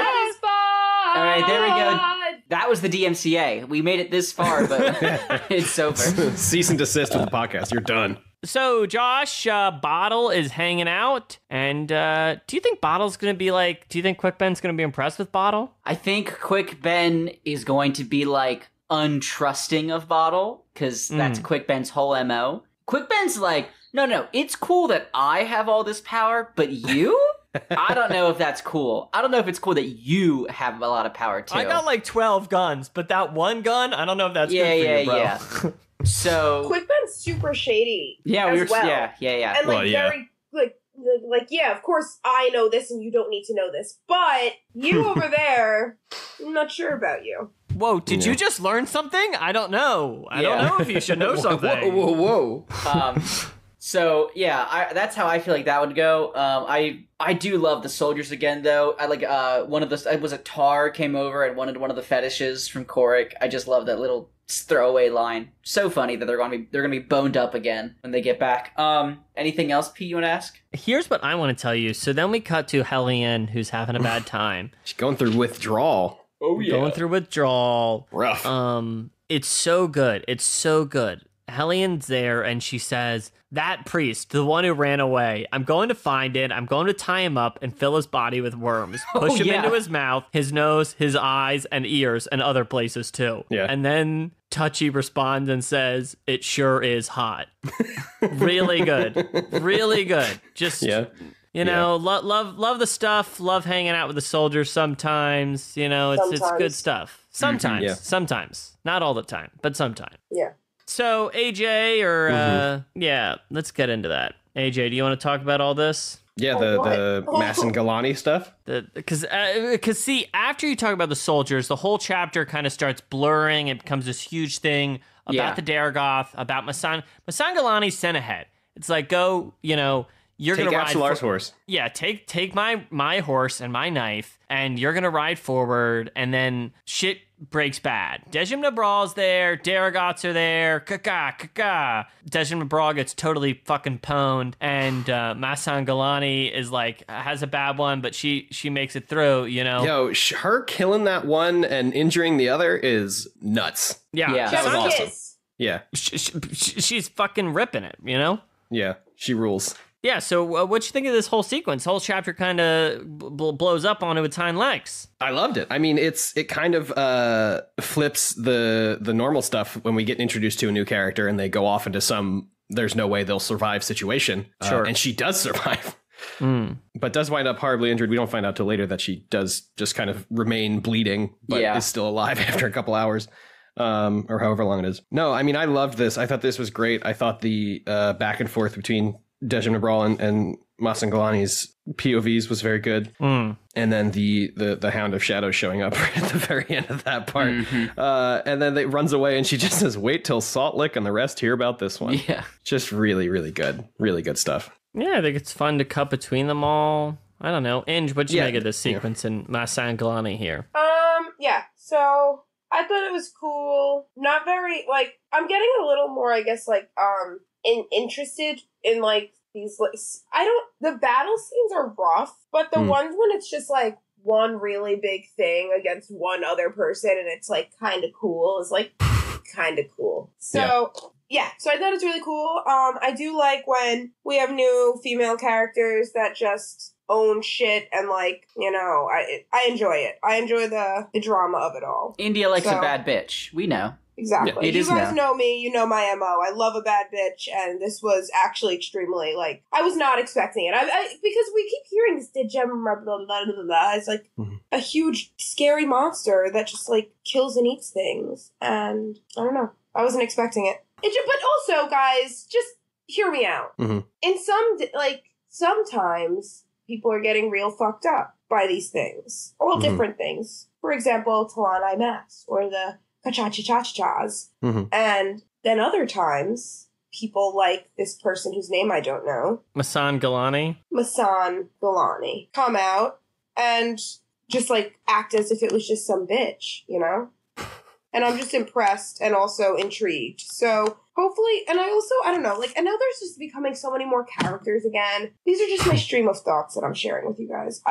All right, there we go. That was the DMCA. We made it this far, but it's over. Cease and desist with the podcast. You're done. So, Josh, Bottle is hanging out, and do you think Bottle's gonna be like? Do you think Quick Ben's gonna be impressed with Bottle? I think Quick Ben is going to be like untrusting of Bottle because that's Quick Ben's whole MO. Quick Ben's like, no, it's cool that I have all this power, but you? I don't know if that's cool. I don't know if it's cool that you have a lot of power too. I got like 12 guns, but that one gun, I don't know if that's yeah, good for yeah, you, bro. yeah. So Quick Ben's super shady. yeah, as we were well. yeah. And like very like yeah, of course I know this and you don't need to know this, but you over there, I'm not sure about you. Whoa, did you just learn something? I don't know. I don't know if you should know something. Whoa. So yeah, that's how I feel like that would go. I do love the soldiers again though. I like one of the, it was a Tar came over and wanted one of the fetishes from Korik. I just love that little throwaway line. So funny that they're gonna be boned up again when they get back. Anything else, Pete, you want to ask? Here's what I want to tell you. So then we cut to Hellion, who's having a bad time. She's going through withdrawal. Oh yeah. Going through withdrawal. Rough. It's so good. It's so good. Hellion's there and she says, that priest, the one who ran away, I'm going to find it. I'm going to tie him up and fill his body with worms. Push him into his mouth, his nose, his eyes, and ears, and other places too. Yeah. And then Touchy responds and says, it sure is hot. Really good. Really good. Just, you know, love the stuff. Love hanging out with the soldiers sometimes. You know, it's good stuff. Sometimes. Sometimes. Not all the time, but sometimes. Yeah. So, AJ, let's get into that. AJ, do you want to talk about all this? Yeah, the Massangalani stuff. Because see, after you talk about the soldiers, the whole chapter kind of starts blurring. It becomes this huge thing about the Daragoth, about Massangalani sent ahead. It's like, go, you know, you're going to ride... Take Absolar's horse. Yeah, take my horse and my knife, and you're going to ride forward, and then shit breaks bad. Dejim Nabral's there, Daragoths are there, Dejim Nabral gets totally fucking pwned, and Massangalani is like, has a bad one, but she makes it through, you know? Yo, her killing that one and injuring the other is nuts. Yeah. That was awesome. Yeah. She's fucking ripping it, you know? Yeah, she rules. Yeah, so what you think of this whole sequence? Whole chapter kind of blows up onto its hind legs. I loved it. I mean, it kind of flips the normal stuff when we get introduced to a new character and they go off into some there's no way they'll survive situation. Sure. And she does survive. But does wind up horribly injured. We don't find out till later that she does just kind of remain bleeding, but is still alive after a couple hours. Or however long it is. No, I mean, I loved this. I thought this was great. I thought the back and forth between Dejim Nabral and Massangalani's POVs was very good. And then the Hound of Shadows showing up at the very end of that part. And then it runs away and she just says, wait till Salt Lick and the rest hear about this one. Yeah. Just really, really good. Really good stuff. Yeah, I think it's fun to cut between them all. I don't know. Inge, what'd you make of this sequence in Massangalani here? Yeah, so I thought it was cool. Not very, like, I'm getting a little more, I guess, like, interested in, like, these, like, the battle scenes are rough, but the ones when it's just like one really big thing against one other person and it's like kind of cool is like kind of cool. So yeah, so I thought it's really cool. I do like when we have new female characters that just own shit and, like, you know, I enjoy it. I enjoy the drama of it all. India likes a bad bitch. We know. Exactly. Yeah, you guys know me. You know my MO. I love a bad bitch, and this was actually extremely, like, I was not expecting it. Because we keep hearing this Digem, blah, blah, blah, blah, blah. It's like a huge, scary monster that just, like, kills and eats things. And I don't know. I wasn't expecting it. But also, guys, just hear me out. In sometimes people are getting real fucked up by these things. All different things. For example, Talanai Mass, or the Cha-cha-cha-cha-chas. And then other times, people like this person whose name I don't know. Masan Gilani. Come out and just, like, act as if it was just some bitch, you know? And I'm just impressed and also intrigued. So hopefully, and I don't know, like, I know there's just becoming so many more characters again. These are just my stream of thoughts that I'm sharing with you guys.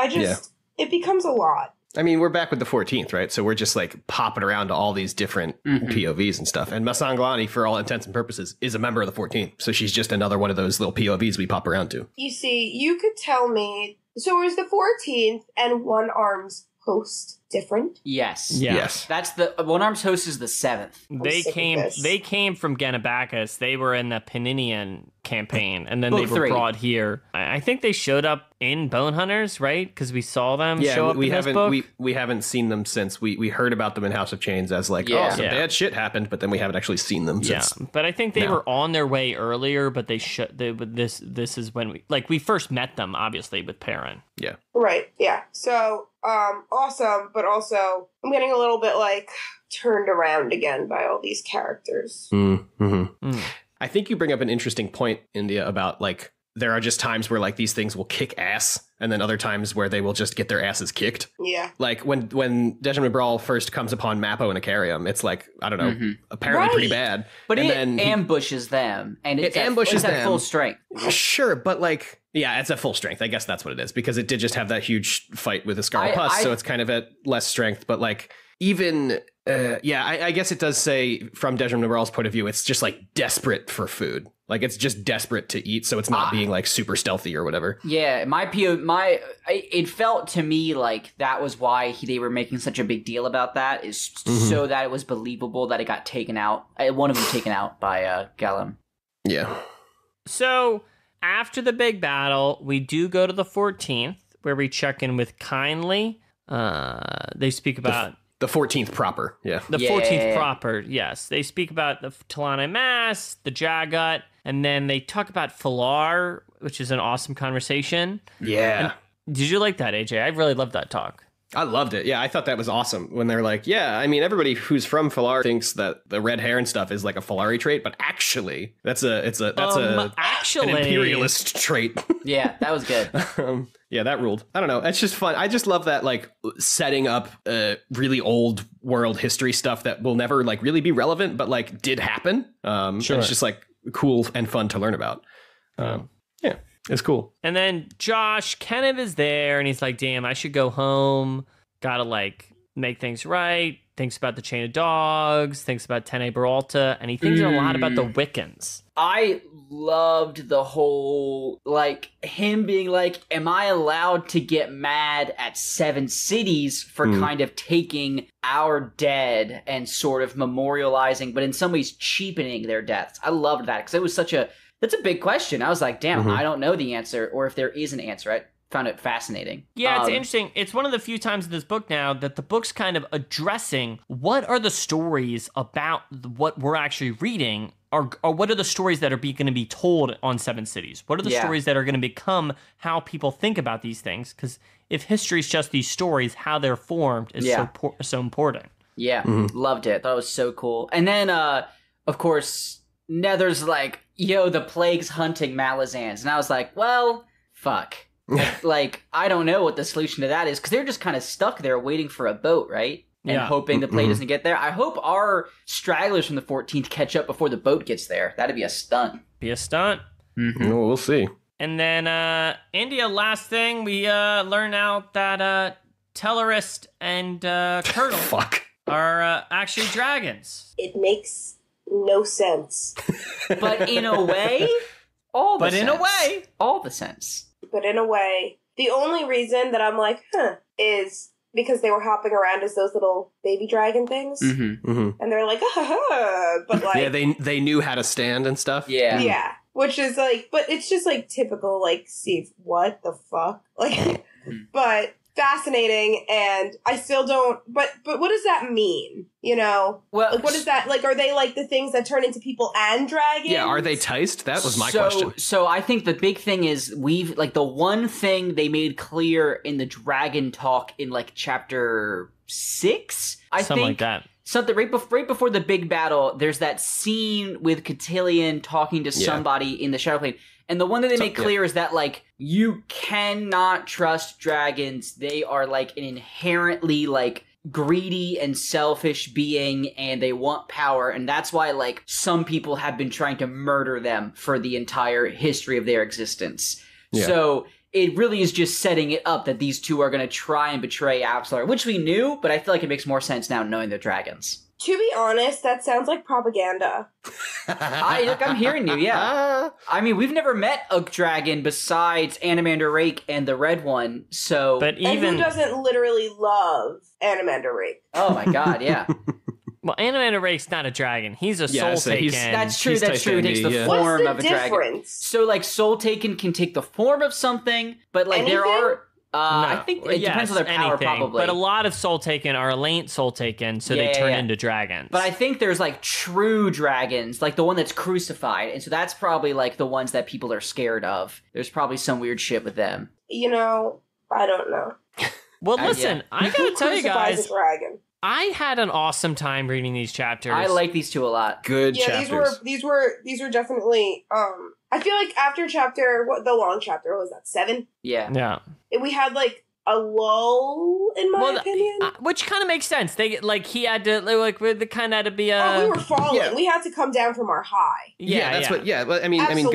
It becomes a lot. I mean, we're back with the 14th, right? So we're just, like, popping around to all these different POVs and stuff. And Masan Gilani, for all intents and purposes, is a member of the 14th. So she's just another one of those little POVs we pop around to. You see, you could tell me, so is the 14th and One Arm's host different? Yes. That's the One Arm's host is the 7th. They came from Ganabakis. They were in the Paninian campaign, and then they were brought here. I think they showed up in Bone Hunters, right? Because we saw them show up in this book. We haven't seen them since. We heard about them in House of Chains as like, some bad shit happened, but then we haven't actually seen them since. Yeah, but I think they were on their way earlier, but this is when we first met them, obviously, with Perrin. Yeah. Right, yeah. So, awesome, but also I'm getting a little bit, like, turned around again by all these characters. I think you bring up an interesting point, India, about, like, there are just times where, like, these things will kick ass, and then other times where they will just get their asses kicked. Yeah. Like, when Dejah Mabral first comes upon Mappo and Icarium, it's like, I don't know, apparently pretty bad. But it ambushes them, and it's at full strength. Sure, but, like, yeah, it's at full strength. I guess that's what it is, because it did just have that huge fight with the Scarlet Pus, so it's kind of at less strength, but, like, even... I guess it does say, from Dejah Mabral's point of view, it's just, like, desperate for food. Like, it's just desperate to eat, so it's not being, like, super stealthy or whatever. Yeah, it felt to me like that was why they were making such a big deal about that, is so that it was believable that it got taken out. One of them taken out by Gallum. Yeah. So, after the big battle, we do go to the 14th, where we check in with Kindly. They speak about... The 14th proper, yeah. The 14th proper, yes. They speak about the Talanai Mass, the Jagat, and then they talk about Falar, which is an awesome conversation. Yeah. And did you like that, AJ? I really loved that talk. I loved it. Yeah, I thought that was awesome when they're like, yeah, I mean, everybody who's from Falar thinks that the red hair and stuff is like a Falari trait, but actually, that's an imperialist trait. Yeah, that was good. Yeah, that ruled. I don't know. It's just fun. I just love that, like, setting up really old world history stuff that will never, like, really be relevant, but, like, did happen. Sure. It's just, like, cool and fun to learn about. Yeah, it's cool. And then Josh Kenneth is there, and he's like, damn, I should go home. Gotta, like, make things right. Thinks about the Chain of Dogs. Thinks about Tene Beralta. And he thinks a lot about the Wiccans. I loved the whole, like, him being like, am I allowed to get mad at Seven Cities for kind of taking our dead and sort of memorializing, but in some ways cheapening their deaths? I loved that, because it was that's a big question. I was like, damn, I don't know the answer, or if there is an answer. I found it fascinating. Yeah, it's interesting. It's one of the few times in this book now that the book's kind of addressing what are the stories about what we're actually reading, or what are the stories that are going to be told on Seven Cities? What are the stories that are going to become how people think about these things? Because if history is just these stories, how they're formed is so important. Yeah, loved it. Thought it was so cool. And then, of course, Nether's like, yo, the plague's hunting Malazans. And I was like, well, fuck. Like, I don't know what the solution to that is, because they're just kind of stuck there waiting for a boat, right? And hoping the plague doesn't get there. I hope our stragglers from the 14th catch up before the boat gets there. That'd be a stunt. Be a stunt. Well, we'll see. And then, India, last thing, we learn out that Tellarist and Curdle Fuck. are actually dragons. It makes no sense. But in a way, all the But sense. in a way. All the sense. But in a way, the only reason that I'm like, is because they were hopping around as those little baby dragon things. Mm-hmm. Mm-hmm. And they're like, but like, Yeah, they knew how to stand and stuff. Yeah. yeah. Which is like, but it's just like typical, like, Steve, what the fuck? Like, but fascinating, and I still don't, but what does that mean? You know? Well, Like, what is that? Like, are they like the things that turn into people and dragons? Yeah, are they Teist? That was my question. So I think the big thing is we've, like, the one thing they made clear in the dragon talk in, like, chapter 6, I Something think. like that. Something right before the big battle, there's that scene with Cotillion talking to somebody in the Shadow Plane. And the one that they make clear is that, like, you cannot trust dragons. They are, like, an inherently, like, greedy and selfish being, and they want power. And that's why, like, some people have been trying to murder them for the entire history of their existence. Yeah. So it really is just setting it up that these two are going to try and betray Absalom, which we knew, but I feel like it makes more sense now knowing they're dragons. To be honest, that sounds like propaganda. I'm hearing you, yeah. I mean, we've never met a dragon besides Animander Rake and the red one, so... But And who even... doesn't literally love Animander Rake? Oh my god, yeah. Well, Animander Rake's not a dragon. He's a Yeah, soul so he's- taken. That's true, He's that's true. It takes the Titania, form What's of the a dragon. difference? So, like, Soul Taken can take the form of something, but, like, there Anything? are... I think it depends on their power, anything. probably. But a lot of soul taken are Elate soul taken, so Yeah, they turn yeah. into dragons. But I think there's, like, true dragons, like the one that's crucified, and so that's probably, like, the ones that people are scared of. There's probably some weird shit with them. You know, I don't know. Well, listen, I gotta Who tell you crucifies guys, a dragon? I had an awesome time reading these chapters. I like these two a lot. Good Yeah, chapters. these were definitely. I feel like after the long chapter, what was that, 7? Yeah. Yeah. We had like a lull, in my opinion. Which kind of makes sense. They he had to the kind of had to be a. We were falling. yeah. We had to come down from our high. That's what. Yeah, but I mean, Absolutely.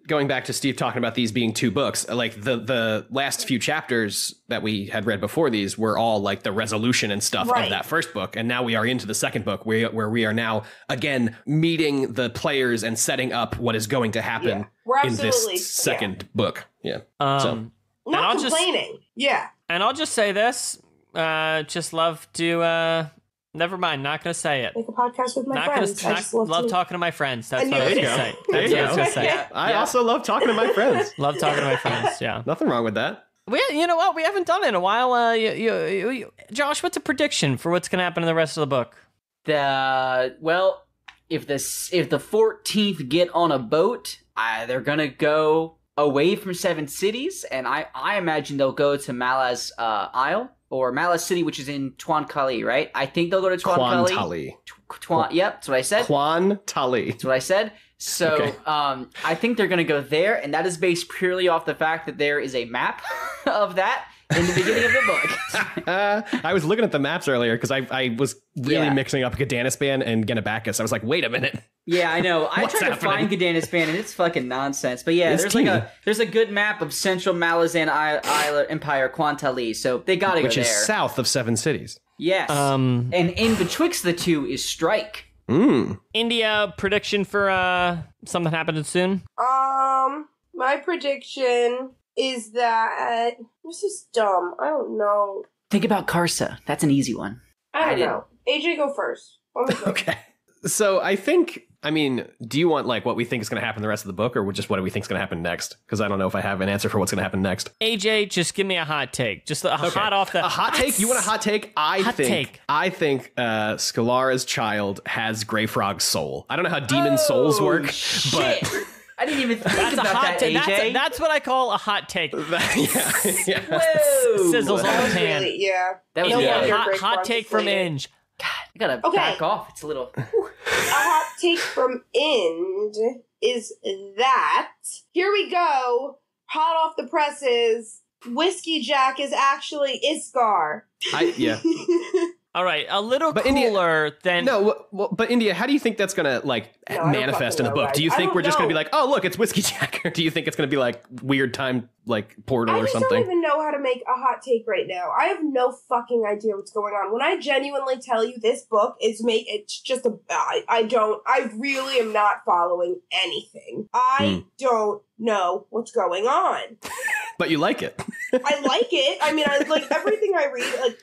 going back to Steve talking about these being 2 books. Like the last few chapters that we had read before these were all like the resolution and stuff Right. of that first book, and now we are into the second book, where we are now again meeting the players and setting up what is going to happen Yeah. We're in absolutely this second book. Yeah. not I'll just- complaining. Yeah. And I'll just say this. Just love to. Never mind. Not gonna say it. Make a podcast with my Not friends. gonna. I just love love to. talking to my friends. That's I what I was knew gonna it. say. There That's you what I was go. gonna say. Yeah. I also love talking to my friends. Love talking to my friends. Yeah. Nothing wrong with that. You know what? We haven't done it in a while. Josh, what's a prediction for what's gonna happen in the rest of the book? If the 14th get on a boat, they're gonna go away from Seven Cities, and I imagine they'll go to Malaz Isle or Malaz City, which is in Tuan Kali, right? I think they'll go to Tuan Kali. Yep, that's what I said. Quan Tali. That's what I said. So, Okay. I think they're gonna go there, and that is based purely off the fact that there is a map of that in the beginning of the book. I was looking at the maps earlier because I was really Yeah. mixing up Gadanispan and Genabacchus. I was like, wait a minute. Yeah, I know. I What's tried to find happening? Gadanispan, and it's fucking nonsense. But yeah, It's there's teeny. there's a good map of Central Malazan Isle Empire, Quantali, so they gotta go Which there. is south of Seven Cities. Yes. And in betwixt the two is Strike. India prediction for something happening soon. My prediction is that this is dumb. I don't know. Think about Karsa. That's an easy one. I don't didn't. know. AJ, go first. Let me think. Okay. So I mean, do you want like what we think is going to happen the rest of the book, or just what do we think is going to happen next? Because I don't know if I have an answer for what's going to happen next. AJ, just give me a hot take. Just a hot off the. A hot take? You want a hot take? I think Scalara's child has Grey Frog's soul. I don't know how demon souls work, Shit. but I didn't even think That's a about hot that, take. AJ. That's what I call a hot take. yeah. Whoa. Sizzles on That the was pan. really, yeah. That was No yeah. wonder Hot, Greg hot Fox take is from later. Inge. I gotta Okay. back off. It's a little. A hot take from Ind is that here we go, hot off the presses. Whiskey Jack is actually Iskar. Yeah. All right, a little But cooler than... No, well, but India, how do you think that's going to, like, manifest in the book? Guys. Do you think we're just going to be like, oh, look, it's Whiskey Jack? Or do you think it's going to be, like, weird time, like, portal or something? I don't even know how to make a hot take right now. I have no fucking idea what's going on. When I genuinely tell you this book it's just I really am not following anything. I don't know what's going on. But you like it. I like it. I mean, I like everything I read. Like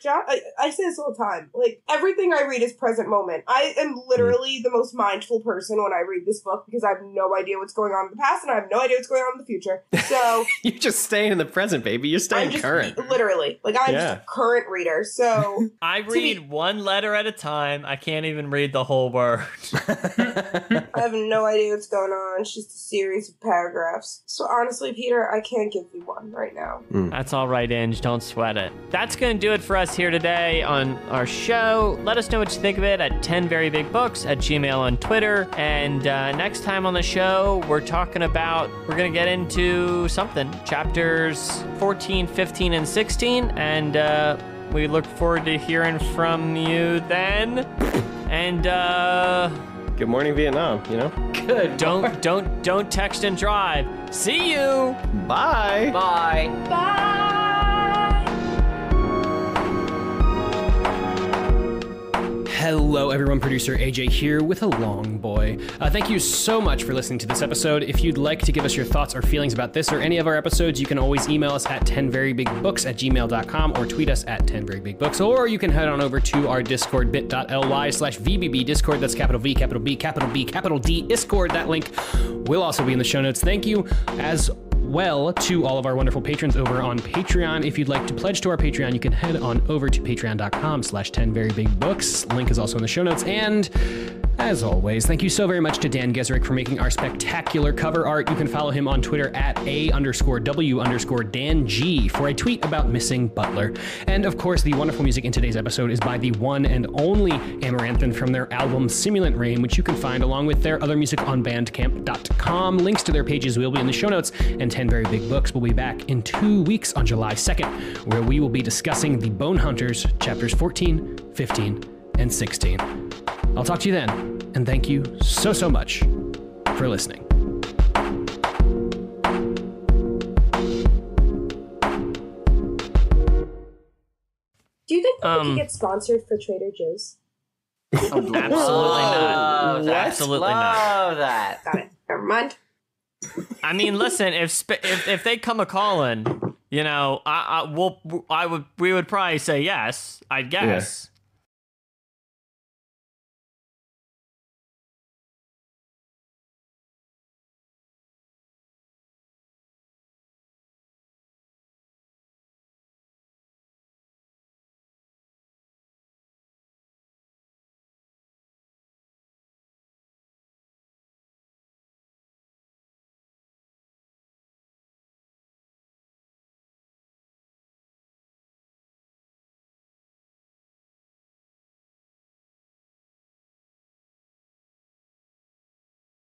I say this all the time. Like everything I read is present moment. I am literally the most mindful person when I read this book because I have no idea what's going on in the past and I have no idea what's going on in the future. So you're just staying in the present, baby. You're staying current. Literally, like I'm just a current reader. So I read one letter at a time. I can't even read the whole word. I have no idea what's going on. It's just a series of paragraphs. So honestly, Peter, I can't give you one right now. That's all right, Inge. Don't sweat it. That's going to do it for us here today on our show. Let us know what you think of it at 10verybigbooks at Gmail on Twitter. And next time on the show, we're going to get into something. Chapters 14, 15, and 16. And we look forward to hearing from you then. And good morning, Vietnam, you know? Good. Don't text and drive. See you. Bye. Bye. Bye. Hello, everyone. Producer AJ here with a long boy. Thank you so much for listening to this episode. If you'd like to give us your thoughts or feelings about this or any of our episodes, you can always email us at 10verybigbooks at gmail.com or tweet us at 10verybigbooks, or you can head on over to our Discord, bit.ly/VBB Discord. That's capital V, capital B, capital B, capital D, Discord. That link will also be in the show notes. Thank you as well to all of our wonderful patrons over on Patreon. If you'd like to pledge to our Patreon, you can head on over to patreon.com/10verybigbooks. Link is also in the show notes. And as always, thank you so very much to Dan Gesrick for making our spectacular cover art. You can follow him on Twitter at @A_W_Dan_G for a tweet about missing Butler. And of course, the wonderful music in today's episode is by the one and only Amaranthine from their album Simulant Rain, which you can find along with their other music on bandcamp.com. Links to their pages will be in the show notes, and 10 Very Big Books will be back in 2 weeks on July 2nd, where we will be discussing The Bone Hunters, chapters 14, 15, and 16. I'll talk to you then, and thank you so much for listening. Do you think that we could get sponsored for Trader Joe's? Absolutely not. What? Absolutely not. Love that. Got it. Never mind. I mean, listen, if they come a calling, you know, we would probably say yes, I guess.